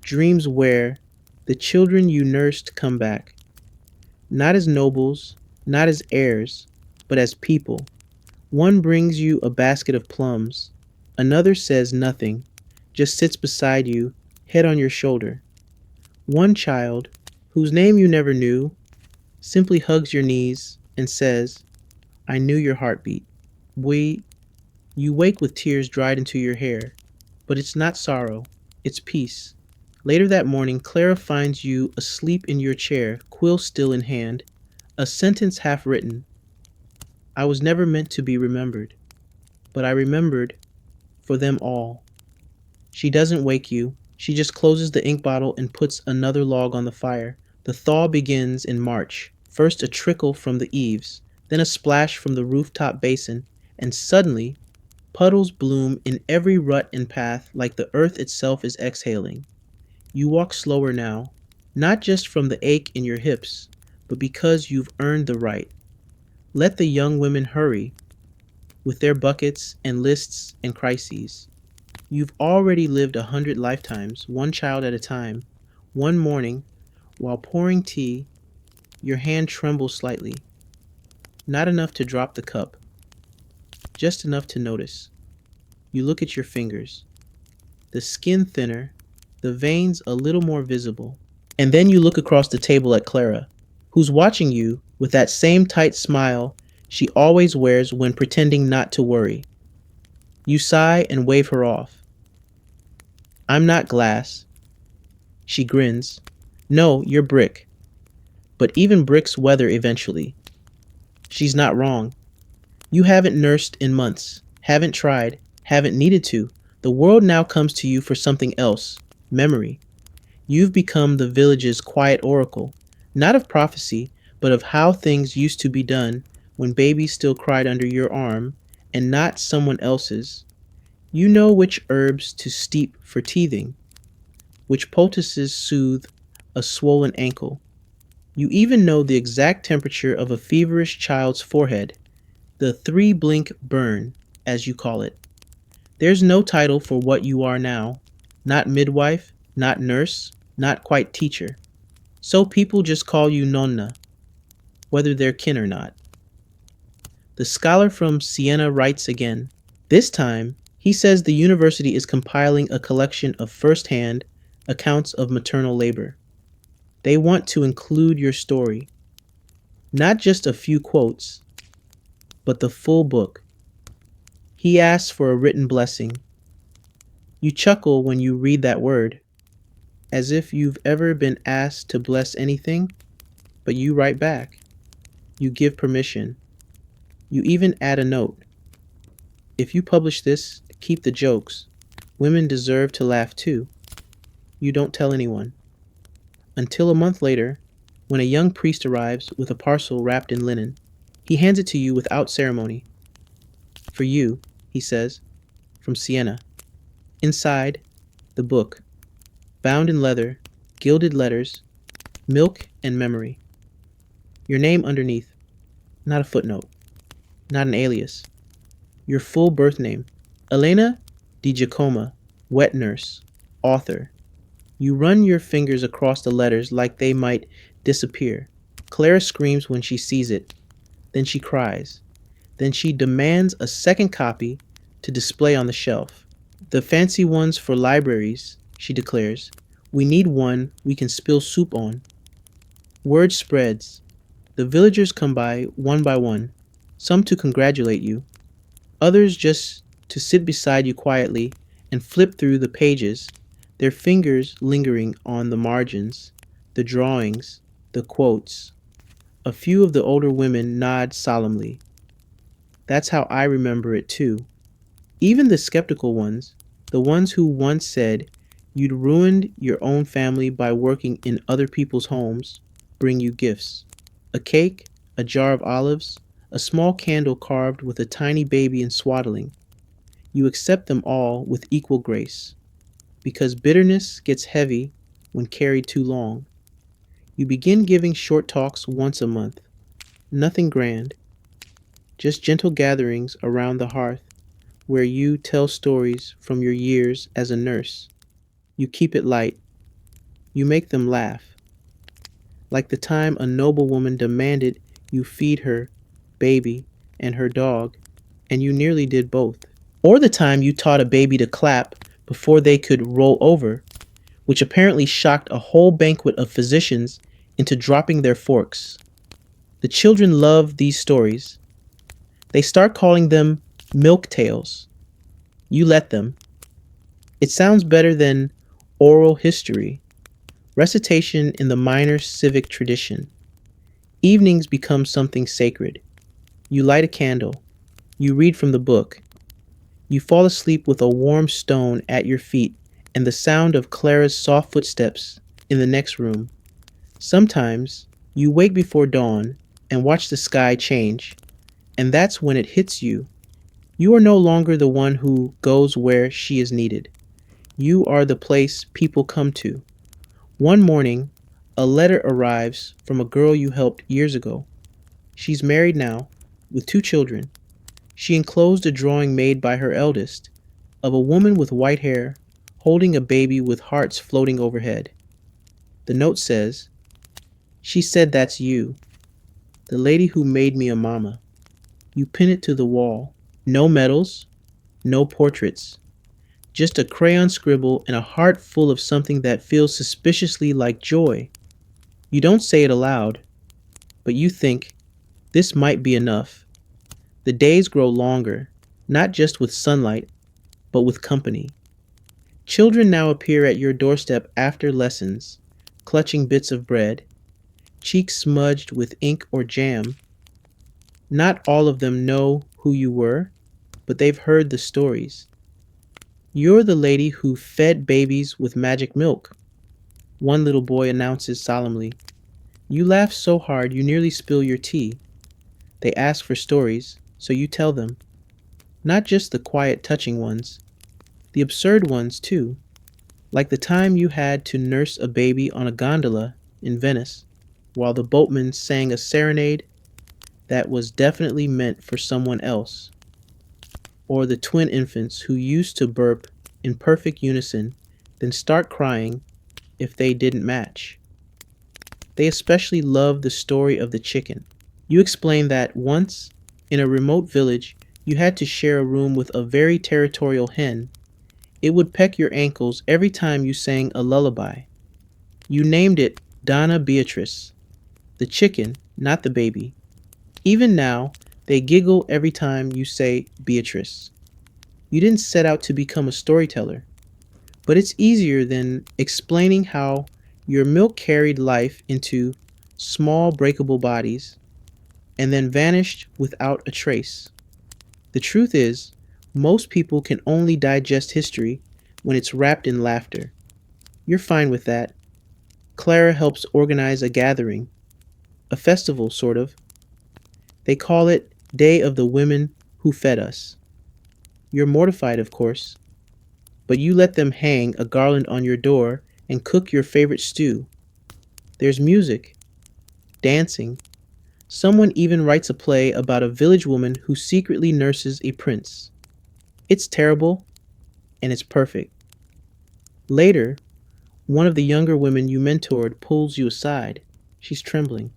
A: Dreams where the children you nursed come back. Not as nobles, not as heirs, but as people. One brings you a basket of plums. Another says nothing, just sits beside you, head on your shoulder. One child, whose name you never knew, simply hugs your knees and says, I knew your heartbeat. You wake with tears dried into your hair, but it's not sorrow, it's peace. Later that morning, Clara finds you asleep in your chair, quill still in hand, a sentence half written. I was never meant to be remembered, but I remembered for them all. She doesn't wake you. She just closes the ink bottle and puts another log on the fire. The thaw begins in March. First a trickle from the eaves, then a splash from the rooftop basin, and suddenly, puddles bloom in every rut and path like the earth itself is exhaling. You walk slower now, not just from the ache in your hips, but because you've earned the right. Let the young women hurry with their buckets and lists and crises. You've already lived 100 lifetimes, one child at a time. One morning, while pouring tea, your hand trembles slightly. Not enough to drop the cup, just enough to notice. You look at your fingers. The skin thinner, the veins a little more visible. And then you look across the table at Clara, who's watching you with that same tight smile she always wears when pretending not to worry. You sigh and wave her off. I'm not glass. She grins. No, you're brick. but even bricks weather eventually. She's not wrong. You haven't nursed in months, haven't tried, haven't needed to. The world now comes to you for something else, memory. You've become the village's quiet oracle, not of prophecy, but of how things used to be done when babies still cried under your arm and not someone else's. You know which herbs to steep for teething, which poultices soothe a swollen ankle. You even know the exact temperature of a feverish child's forehead, the three blink burn, as you call it. There's no title for what you are now, not midwife, not nurse, not quite teacher. So people just call you Nonna, whether they're kin or not. The scholar from Siena writes again. This time, he says the university is compiling a collection of first-hand accounts of maternal labor. They want to include your story, not just a few quotes, but the full book. He asks for a written blessing. You chuckle when you read that word, as if you've ever been asked to bless anything, but you write back. You give permission. You even add a note. If you publish this, keep the jokes. Women deserve to laugh too. You don't tell anyone. Until a month later, when a young priest arrives with a parcel wrapped in linen, he hands it to you without ceremony. For you, he says, from Siena. Inside, the book, bound in leather, gilded letters, milk and memory. Your name underneath, not a footnote, not an alias. Your full birth name, Elena Di Giacomo, wet nurse, author. You run your fingers across the letters like they might disappear. Clara screams when she sees it. Then she cries. Then she demands a second copy to display on the shelf. The fancy ones for libraries, she declares. We need one we can spill soup on. Word spreads. The villagers come by one, some to congratulate you, others just to sit beside you quietly and flip through the pages, their fingers lingering on the margins, the drawings, the quotes. A few of the older women nod solemnly. That's how I remember it too. Even the skeptical ones, the ones who once said you'd ruined your own family by working in other people's homes, bring you gifts. A cake, a jar of olives, a small candle carved with a tiny baby in swaddling. You accept them all with equal grace, because bitterness gets heavy when carried too long. You begin giving short talks once a month. Nothing grand, just gentle gatherings around the hearth where you tell stories from your years as a nurse. You keep it light. You make them laugh. Like the time a noblewoman demanded you feed her baby and her dog, and you nearly did both. Or the time you taught a baby to clap before they could roll over, which apparently shocked a whole banquet of physicians into dropping their forks. The children love these stories. They start calling them milk tales. You let them. It sounds better than oral history, recitation in the minor civic tradition. Evenings become something sacred. You light a candle. You read from the book. You fall asleep with a warm stone at your feet and the sound of Clara's soft footsteps in the next room. Sometimes you wake before dawn and watch the sky change, and that's when it hits you. You are no longer the one who goes where she is needed. You are the place people come to. One morning, a letter arrives from a girl you helped years ago. She's married now, with 2 children. She enclosed a drawing made by her eldest, of a woman with white hair, holding a baby with hearts floating overhead. The note says, "She said that's you, the lady who made me a mama." You pin it to the wall. No medals, no portraits. Just a crayon scribble and a heart full of something that feels suspiciously like joy. You don't say it aloud, but you think, this might be enough. The days grow longer, not just with sunlight, but with company. Children now appear at your doorstep after lessons, clutching bits of bread. cheeks smudged with ink or jam. Not all of them know who you were, but they've heard the stories. You're the lady who fed babies with magic milk, one little boy announces solemnly. You laugh so hard you nearly spill your tea. They ask for stories, so you tell them. Not just the quiet, touching ones, the absurd ones, too, like the time you had to nurse a baby on a gondola in Venice while the boatman sang a serenade that was definitely meant for someone else, or the twin infants who used to burp in perfect unison, then start crying if they didn't match. They especially love the story of the chicken. You explain that once, in a remote village, you had to share a room with a very territorial hen. It would peck your ankles every time you sang a lullaby. You named it Donna Beatrice, the chicken, not the baby. Even now, they giggle every time you say Beatrice. You didn't set out to become a storyteller, but it's easier than explaining how your milk carried life into small breakable bodies and then vanished without a trace. The truth is, most people can only digest history when it's wrapped in laughter. You're fine with that. Clara helps organize a gathering, a festival, sort of. They call it Day of the Women Who Fed Us. You're mortified, of course, but you let them hang a garland on your door and cook your favorite stew. There's music, dancing. Someone even writes a play about a village woman who secretly nurses a prince. It's terrible, and it's perfect. Later, one of the younger women you mentored pulls you aside. She's trembling.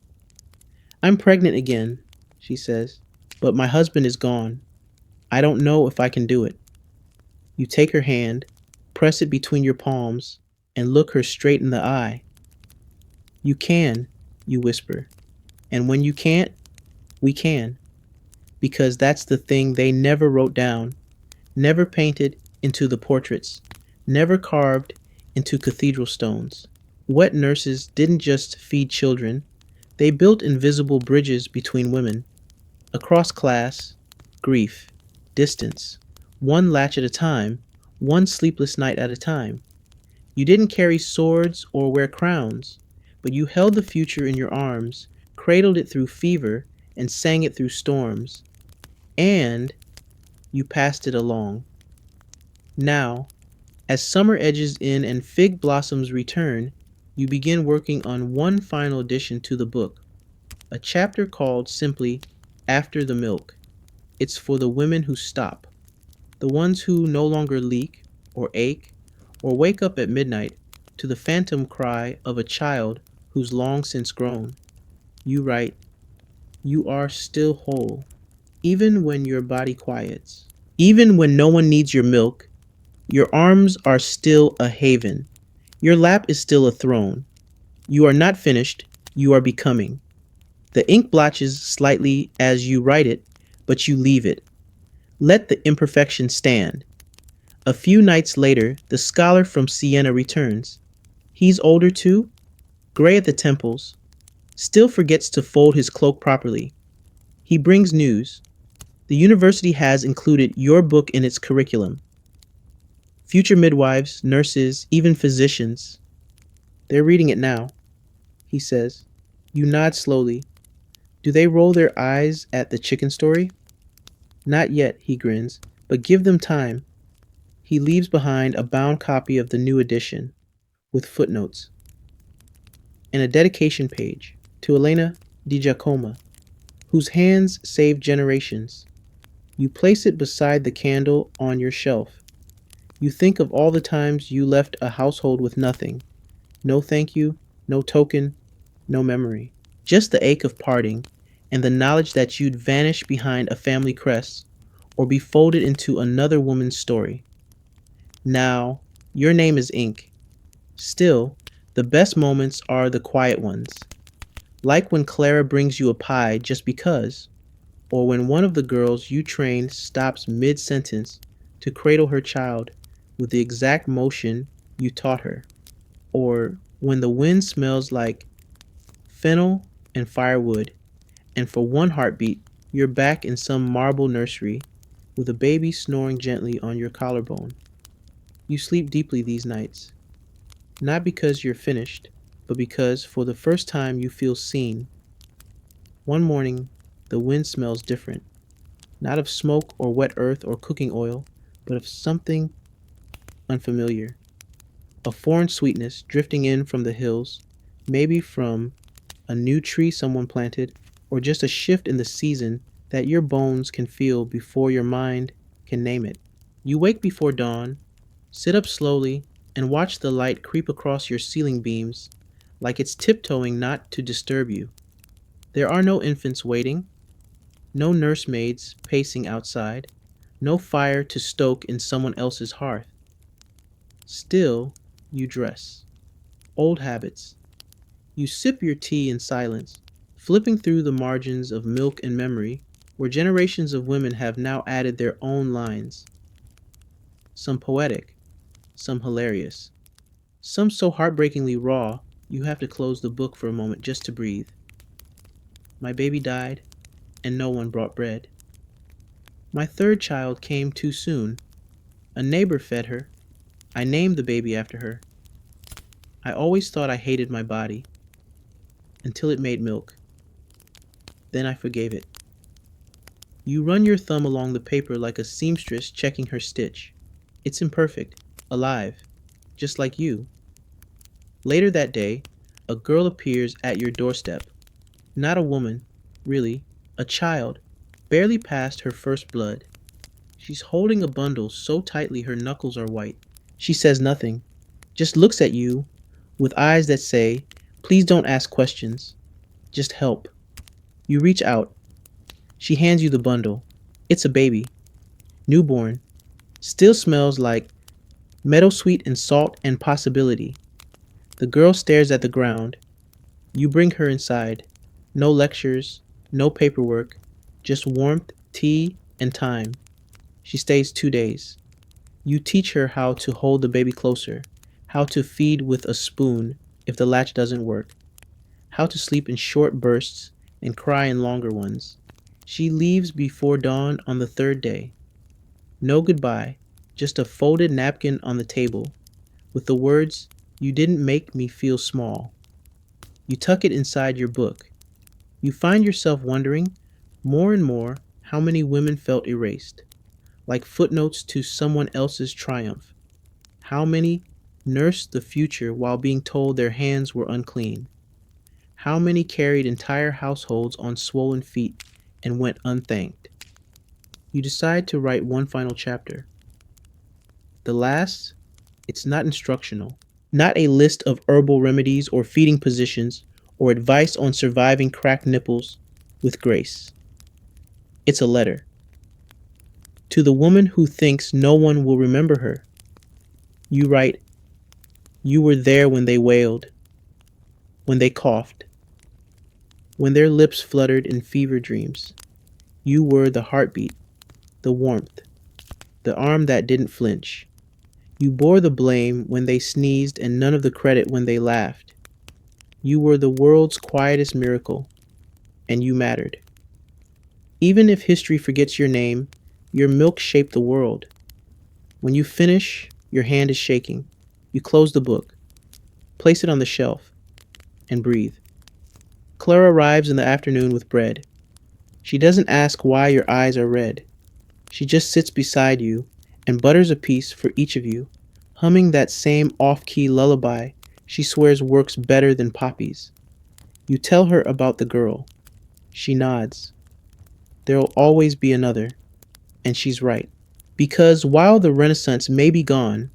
A: I'm pregnant again, she says, but my husband is gone. I don't know if I can do it. You take her hand, press it between your palms, and look her straight in the eye. You can, you whisper. And when you can't, we can. Because that's the thing they never wrote down, never painted into the portraits, never carved into cathedral stones. Wet nurses didn't just feed children, they built invisible bridges between women, across class, grief, distance, one latch at a time, one sleepless night at a time. You didn't carry swords or wear crowns, but you held the future in your arms, cradled it through fever, and sang it through storms. And you passed it along. Now, as summer edges in and fig blossoms return, you begin working on one final addition to the book, a chapter called simply After the Milk. It's for the women who stop, the ones who no longer leak or ache or wake up at midnight to the phantom cry of a child who's long since grown. You write, you are still whole, even when your body quiets. Even when no one needs your milk, your arms are still a haven. Your lap is still a throne. You are not finished, you are becoming. The ink blotches slightly as you write it, but you leave it. Let the imperfection stand. A few nights later, the scholar from Siena returns. He's older too, gray at the temples, still forgets to fold his cloak properly. He brings news. The university has included your book in its curriculum. Future midwives, nurses, even physicians. They're reading it now, he says. You nod slowly. Do they roll their eyes at the chicken story? Not yet, he grins, but give them time. He leaves behind a bound copy of the new edition, with footnotes, and a dedication page to Elena Di Giacomo, whose hands saved generations. You place it beside the candle on your shelf. You think of all the times you left a household with nothing. No thank you, no token, no memory. Just the ache of parting and the knowledge that you'd vanish behind a family crest or be folded into another woman's story. Now, your name is ink. Still, the best moments are the quiet ones. Like when Clara brings you a pie just because, or when one of the girls you trained stops mid-sentence to cradle her child with the exact motion you taught her, or when the wind smells like fennel and firewood, and for one heartbeat, you're back in some marble nursery with a baby snoring gently on your collarbone. You sleep deeply these nights, not because you're finished, but because for the first time you feel seen. One morning, the wind smells different, not of smoke or wet earth or cooking oil, but of something unfamiliar. A foreign sweetness drifting in from the hills, maybe from a new tree someone planted, or just a shift in the season that your bones can feel before your mind can name it. You wake before dawn, sit up slowly, and watch the light creep across your ceiling beams like it's tiptoeing not to disturb you. There are no infants waiting, no nursemaids pacing outside, no fire to stoke in someone else's hearth. Still, you dress. Old habits. You sip your tea in silence, flipping through the margins of Milk and Memory, where generations of women have now added their own lines. Some poetic, some hilarious, some so heartbreakingly raw you have to close the book for a moment just to breathe. My baby died, and no one brought bread. My third child came too soon. A neighbor fed her. I named the baby after her. I always thought I hated my body until it made milk. Then I forgave it. You run your thumb along the paper like a seamstress checking her stitch. It's imperfect, alive, just like you. Later that day, a girl appears at your doorstep. Not a woman, really, a child, barely past her first blood. She's holding a bundle so tightly her knuckles are white. She says nothing, just looks at you with eyes that say, "Please don't ask questions, just help." You reach out. She hands you the bundle. It's a baby, newborn, still smells like meadowsweet and salt and possibility. The girl stares at the ground. You bring her inside. No lectures, no paperwork, just warmth, tea, and time. She stays 2 days. You teach her how to hold the baby closer, how to feed with a spoon if the latch doesn't work, how to sleep in short bursts and cry in longer ones. She leaves before dawn on the third day. No goodbye, just a folded napkin on the table with the words, "You didn't make me feel small." You tuck it inside your book. You find yourself wondering more and more how many women felt erased, like footnotes to someone else's triumph. How many nursed the future while being told their hands were unclean? How many carried entire households on swollen feet and went unthanked? You decide to write one final chapter. The last, it's not instructional, not a list of herbal remedies or feeding positions or advice on surviving cracked nipples with grace. It's a letter to the woman who thinks no one will remember her. You write, "You were there when they wailed, when they coughed, when their lips fluttered in fever dreams. You were the heartbeat, the warmth, the arm that didn't flinch. You bore the blame when they sneezed and none of the credit when they laughed. You were the world's quietest miracle, and you mattered. Even if history forgets your name, your milk shaped the world. When you finish, your hand is shaking. You close the book, place it on the shelf, and breathe. Clara arrives in the afternoon with bread. She doesn't ask why your eyes are red. She just sits beside you and butters a piece for each of you, humming that same off-key lullaby she swears works better than poppies. You tell her about the girl. She nods. There'll always be another. And she's right. Because while the Renaissance may be gone,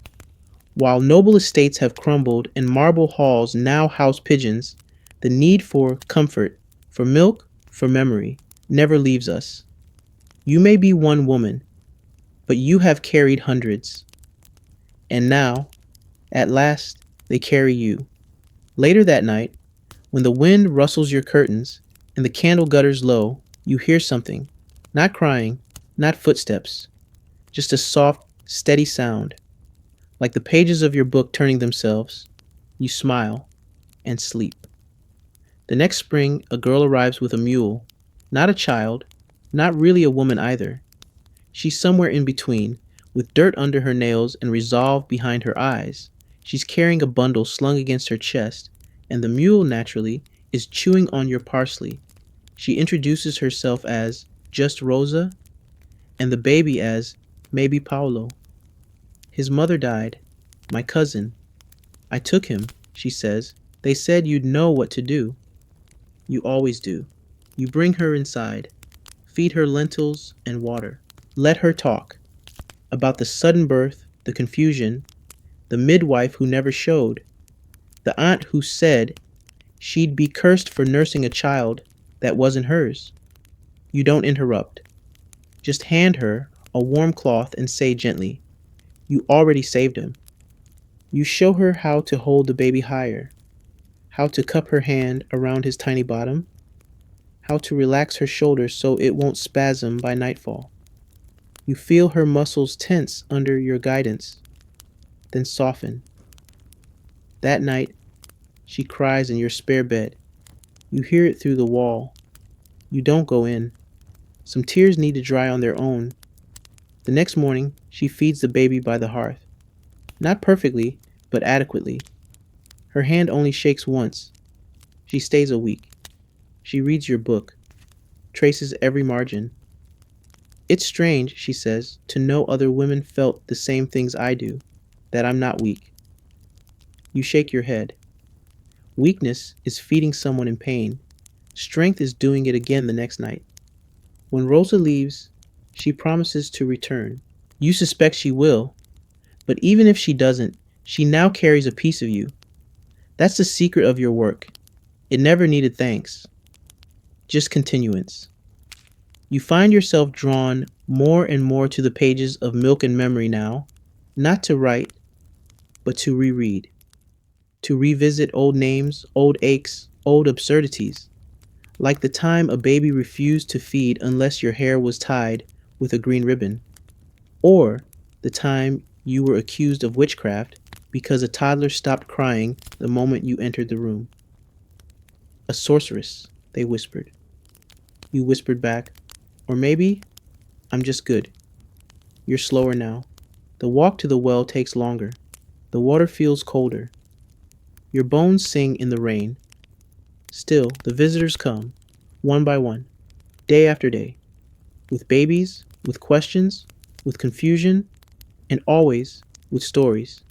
A: while noble estates have crumbled and marble halls now house pigeons, the need for comfort, for milk, for memory, never leaves us. You may be one woman, but you have carried hundreds. And now, at last, they carry you. Later that night, when the wind rustles your curtains and the candle gutters low, you hear something. Not crying, not footsteps, just a soft, steady sound. Like the pages of your book turning themselves, you smile and sleep. The next spring, a girl arrives with a mule. Not a child, not really a woman either. She's somewhere in between, with dirt under her nails and resolve behind her eyes. She's carrying a bundle slung against her chest, and the mule, naturally, is chewing on your parsley. She introduces herself as just Rosa, and the baby as maybe Paolo. His mother died, my cousin. I took him, she says. They said you'd know what to do. You always do. You bring her inside, feed her lentils and water. Let her talk about the sudden birth, the confusion, the midwife who never showed, the aunt who said she'd be cursed for nursing a child that wasn't hers. You don't interrupt. Just hand her a warm cloth and say gently, you already saved him. You show her how to hold the baby higher, how to cup her hand around his tiny bottom, how to relax her shoulders so it won't spasm by nightfall. You feel her muscles tense under your guidance, then soften. That night, she cries in your spare bed. You hear it through the wall. You don't go in. Some tears need to dry on their own. The next morning, she feeds the baby by the hearth. Not perfectly, but adequately. Her hand only shakes once. She stays a week. She reads your book, traces every margin. It's strange, she says, to know other women felt the same things I do, that I'm not weak. You shake your head. Weakness is feeding someone in pain. Strength is doing it again the next night. When Rosa leaves, she promises to return. You suspect she will, but even if she doesn't, she now carries a piece of you. That's the secret of your work. It never needed thanks, just continuance. You find yourself drawn more and more to the pages of Milk and Memory now, not to write, but to reread, to revisit old names, old aches, old absurdities, like the time a baby refused to feed unless your hair was tied with a green ribbon, or the time you were accused of witchcraft because a toddler stopped crying the moment you entered the room. A sorceress, they whispered. You whispered back, or maybe I'm just good. You're slower now. The walk to the well takes longer. The water feels colder. Your bones sing in the rain. Still, the visitors come, one by one, day after day, with babies, with questions, with confusion, and always with stories.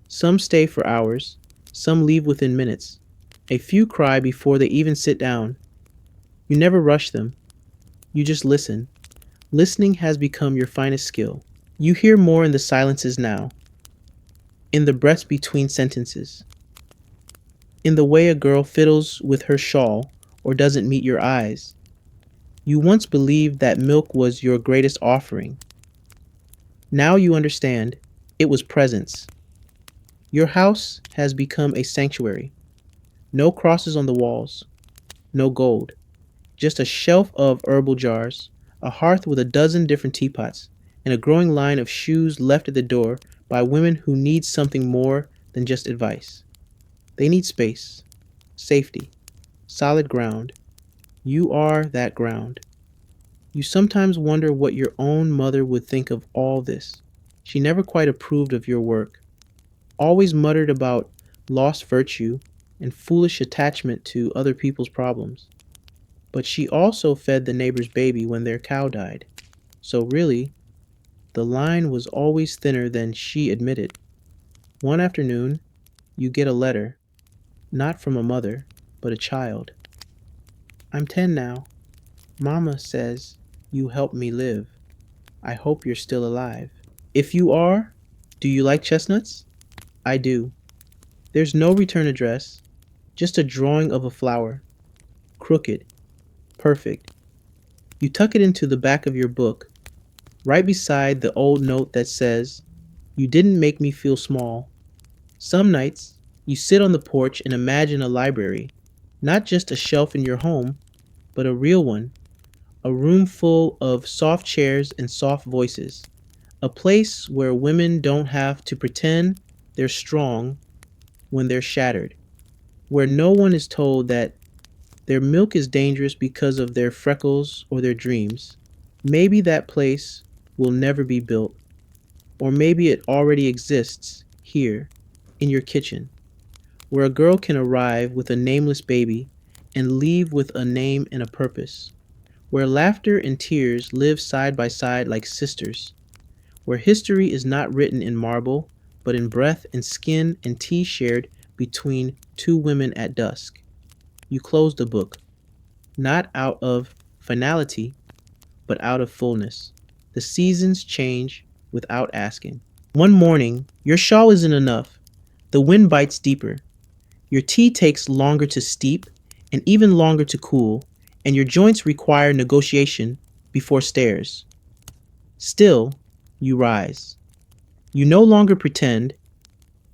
A: Some stay for hours, some leave within minutes. A few cry before they even sit down. You never rush them. You just listen. Listening has become your finest skill. You hear more in the silences now, in the breaths between sentences, in the way a girl fiddles with her shawl or doesn't meet your eyes. You once believed that milk was your greatest offering. Now you understand it was presence. Your house has become a sanctuary. No crosses on the walls, no gold, just a shelf of herbal jars, a hearth with a dozen different teapots, and a growing line of shoes left at the door by women who need something more than just advice. They need space, safety, solid ground. You are that ground. You sometimes wonder what your own mother would think of all this. She never quite approved of your work, always muttered about lost virtue and foolish attachment to other people's problems. But she also fed the neighbor's baby when their cow died. So really, the line was always thinner than she admitted. One afternoon, you get a letter, not from a mother, but a child. I'm 10 now. Mama says you helped me live. I hope you're still alive. If you are, do you like chestnuts? I do. There's no return address, just a drawing of a flower. Crooked. Perfect. You tuck it into the back of your book, right beside the old note that says, you didn't make me feel small. Some nights, you sit on the porch and imagine a library, not just a shelf in your home, but a real one, a room full of soft chairs and soft voices, a place where women don't have to pretend they're strong when they're shattered, where no one is told that Their milk is dangerous because of their freckles or their dreams. Maybe that place will never be built, or maybe it already exists here in your kitchen, where a girl can arrive with a nameless baby and leave with a name and a purpose, where laughter and tears live side by side like sisters, where history is not written in marble, but in breath and skin and tea shared between two women at dusk. You close the book, not out of finality, but out of fullness. The seasons change without asking. One morning, your shawl isn't enough. The wind bites deeper. Your tea takes longer to steep and even longer to cool, and your joints require negotiation before stairs. Still, you rise. You no longer pretend.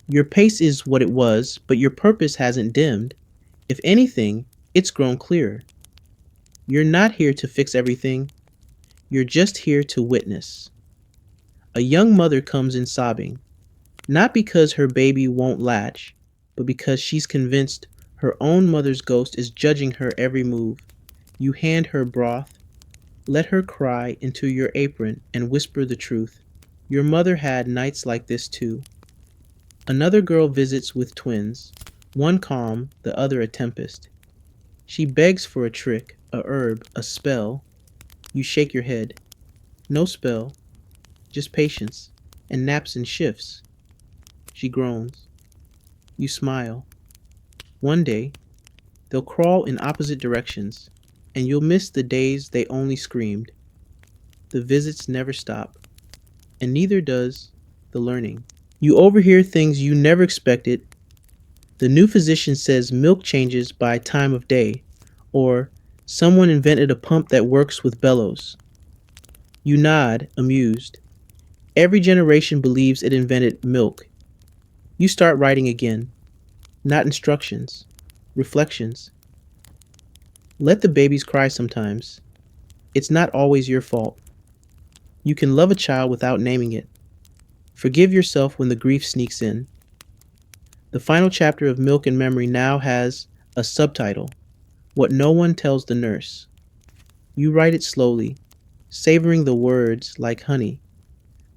A: Your pace is what it was, but your purpose hasn't dimmed. If anything, it's grown clearer. You're not here to fix everything. You're just here to witness. A young mother comes in sobbing, not because her baby won't latch, but because she's convinced her own mother's ghost is judging her every move. You hand her broth, let her cry into your apron, and whisper the truth. Your mother had nights like this too. Another girl visits with twins, one calm, the other a tempest. She begs for a trick, a herb, a spell. You shake your head. No spell, just patience, and naps and shifts. She groans. You smile. One day, they'll crawl in opposite directions, and you'll miss the days they only screamed. The visits never stop, and neither does the learning. You overhear things you never expected. The new physician says milk changes by time of day, or someone invented a pump that works with bellows. You nod, amused. Every generation believes it invented milk. You start writing again. Not instructions, reflections. Let the babies cry sometimes. It's not always your fault. You can love a child without naming it. Forgive yourself when the grief sneaks in. The final chapter of Milk and Memory now has a subtitle, What No One Tells the Nurse. You write it slowly, savoring the words like honey.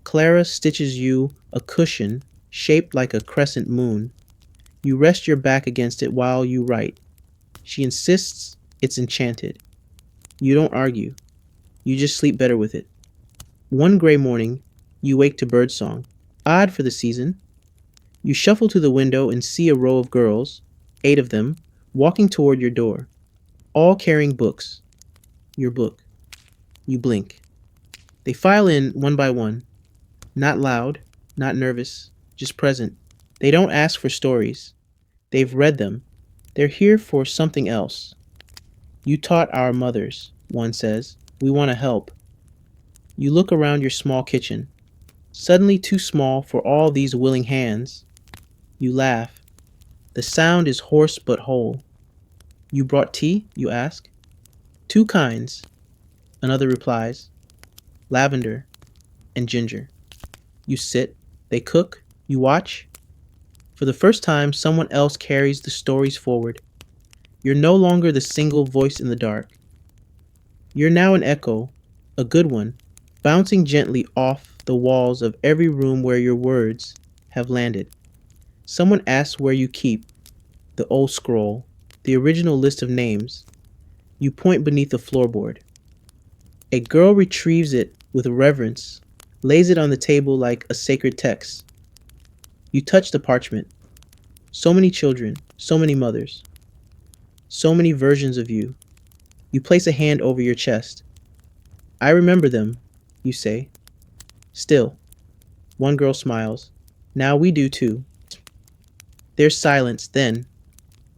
A: Clara stitches you a cushion shaped like a crescent moon. You rest your back against it while you write. She insists it's enchanted. You don't argue. You just sleep better with it. One gray morning, you wake to birdsong. Odd for the season. You shuffle to the window and see a row of girls, 8 of them, walking toward your door, all carrying books. Your book. You blink. They file in one by one. Not loud, not nervous, just present. They don't ask for stories. They've read them. They're here for something else. You taught our mothers, one says. We want to help. You look around your small kitchen, suddenly too small for all these willing hands. You laugh. The sound is hoarse but whole. You brought tea, you ask. 2 kinds. Another replies. Lavender and ginger. You sit. They cook. You watch. For the first time, someone else carries the stories forward. You're no longer the single voice in the dark. You're now an echo, a good one, bouncing gently off the walls of every room where your words have landed. Someone asks where you keep the old scroll, the original list of names. You point beneath the floorboard. A girl retrieves it with reverence, lays it on the table like a sacred text. You touch the parchment. So many children, so many mothers, so many versions of you. You place a hand over your chest. I remember them, you say. Still, one girl smiles. Now we do too. There's silence then.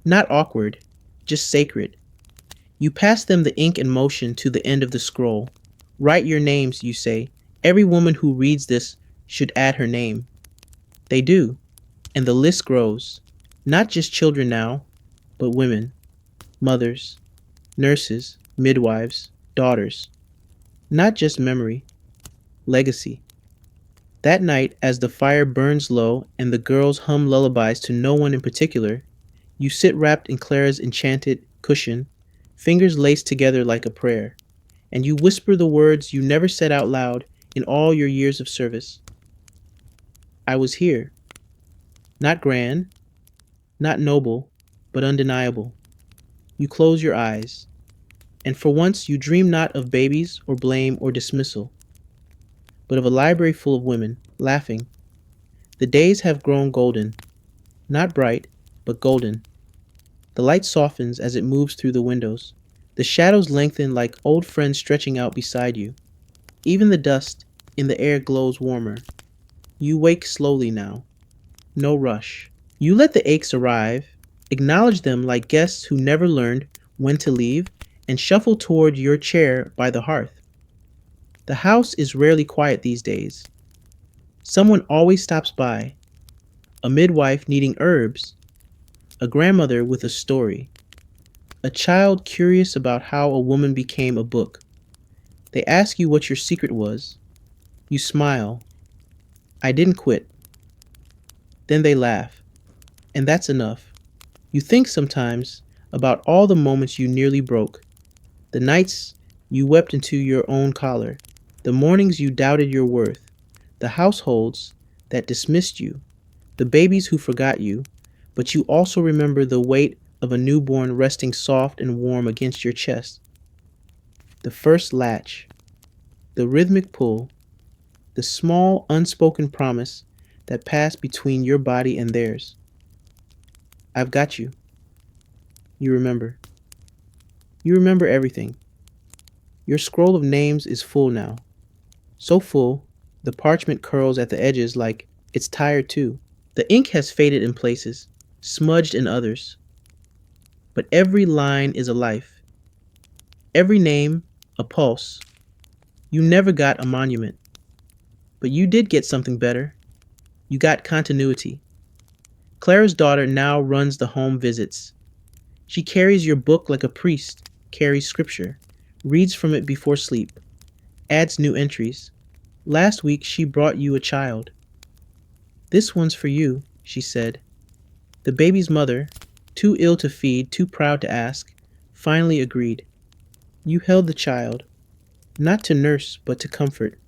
A: Not awkward, just sacred. You pass them the ink and motion to the end of the scroll. Write your names, you say. Every woman who reads this should add her name. They do, and the list grows. Not just children now, but women, mothers, nurses, midwives, daughters. Not just memory, legacy. That night, as the fire burns low and the girls hum lullabies to no one in particular, you sit wrapped in Clara's enchanted cushion, fingers laced together like a prayer, and you whisper the words you never said out loud in all your years of service. I was here. Not grand, not noble, but undeniable. You close your eyes, and for once you dream not of babies or blame or dismissal, but of a library full of women, laughing. The days have grown golden, not bright, but golden. The light softens as it moves through the windows. The shadows lengthen like old friends stretching out beside you. Even the dust in the air glows warmer. You wake slowly now. No rush. You let the aches arrive, acknowledge them like guests who never learned when to leave, and shuffle toward your chair by the hearth. The house is rarely quiet these days. Someone always stops by, a midwife needing herbs, a grandmother with a story, a child curious about how a woman became a book. They ask you what your secret was. You smile. I didn't quit. Then they laugh. And that's enough. You think sometimes about all the moments you nearly broke, the nights you wept into your own collar, the mornings you doubted your worth, the households that dismissed you, the babies who forgot you, but you also remember the weight of a newborn resting soft and warm against your chest. The first latch, the rhythmic pull, the small unspoken promise that passed between your body and theirs. I've got you. You remember. You remember everything. Your scroll of names is full now. So full, the parchment curls at the edges like it's tired too. The ink has faded in places, smudged in others. But every line is a life. Every name, a pulse. You never got a monument. But you did get something better. You got continuity. Clara's daughter now runs the home visits. She carries your book like a priest carries scripture, reads from it before sleep, adds new entries. Last week she brought you a child. This one's for you, she said. The baby's mother, too ill to feed, too proud to ask, finally agreed. You held the child, not to nurse but to comfort,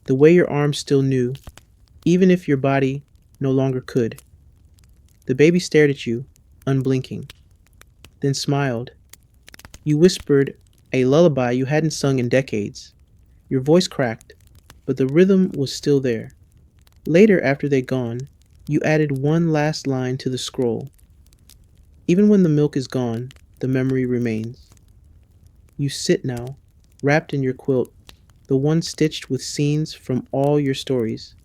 A: the way your arms still knew, even if your body no longer could. The baby stared at you, unblinking, then smiled. You whispered a lullaby you hadn't sung in decades. Your voice cracked, but the rhythm was still there. Later, after they'd gone, you added one last line to the scroll. Even when the milk is gone, the memory remains. You sit now, wrapped in your quilt, the one stitched with scenes from all your stories.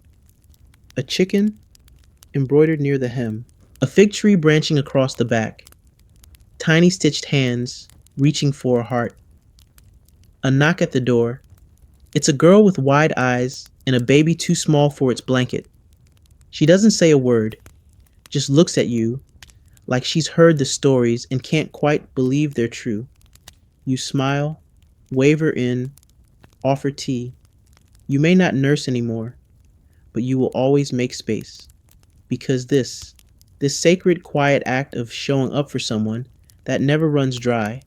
A: A chicken embroidered near the hem, a fig tree branching across the back, tiny stitched hands reaching for a heart. A knock at the door. It's a girl with wide eyes and a baby too small for its blanket. She doesn't say a word, just looks at you like she's heard the stories and can't quite believe they're true. You smile, wave her in, offer tea. You may not nurse anymore, but you will always make space. Because this sacred quiet act of showing up for someone, that never runs dry.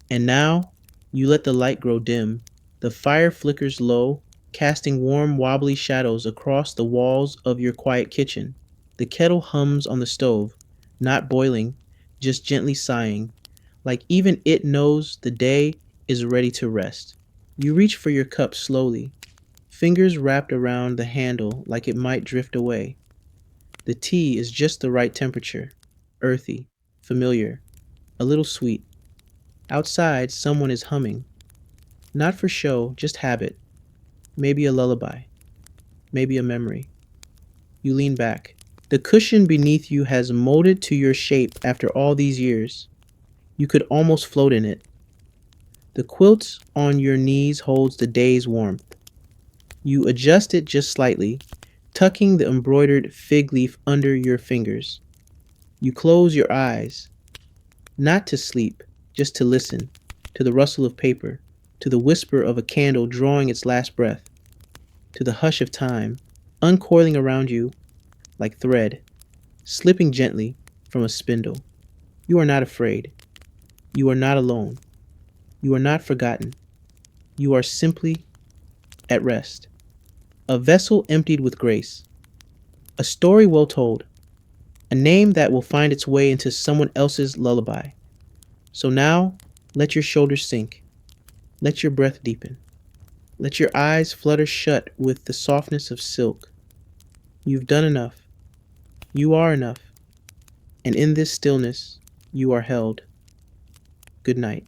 A: And now, you let the light grow dim. The fire flickers low, casting warm, wobbly shadows across the walls of your quiet kitchen. The kettle hums on the stove, not boiling, just gently sighing, like even it knows the day is ready to rest. You reach for your cup slowly, fingers wrapped around the handle like it might drift away. The tea is just the right temperature, earthy, familiar, a little sweet. Outside, someone is humming. Not for show, just habit. Maybe a lullaby. Maybe a memory. You lean back. The cushion beneath you has molded to your shape after all these years. You could almost float in it. The quilt on your knees holds the day's warmth. You adjust it just slightly, tucking the embroidered fig leaf under your fingers. You close your eyes, not to sleep, just to listen, to the rustle of paper, to the whisper of a candle drawing its last breath, to the hush of time, uncoiling around you like thread, slipping gently from a spindle. You are not afraid. You are not alone. You are not forgotten. You are simply at rest. A vessel emptied with grace. A story well told. A name that will find its way into someone else's lullaby. So now, let your shoulders sink. Let your breath deepen. Let your eyes flutter shut with the softness of silk. You've done enough. You are enough. And in this stillness, you are held. Good night.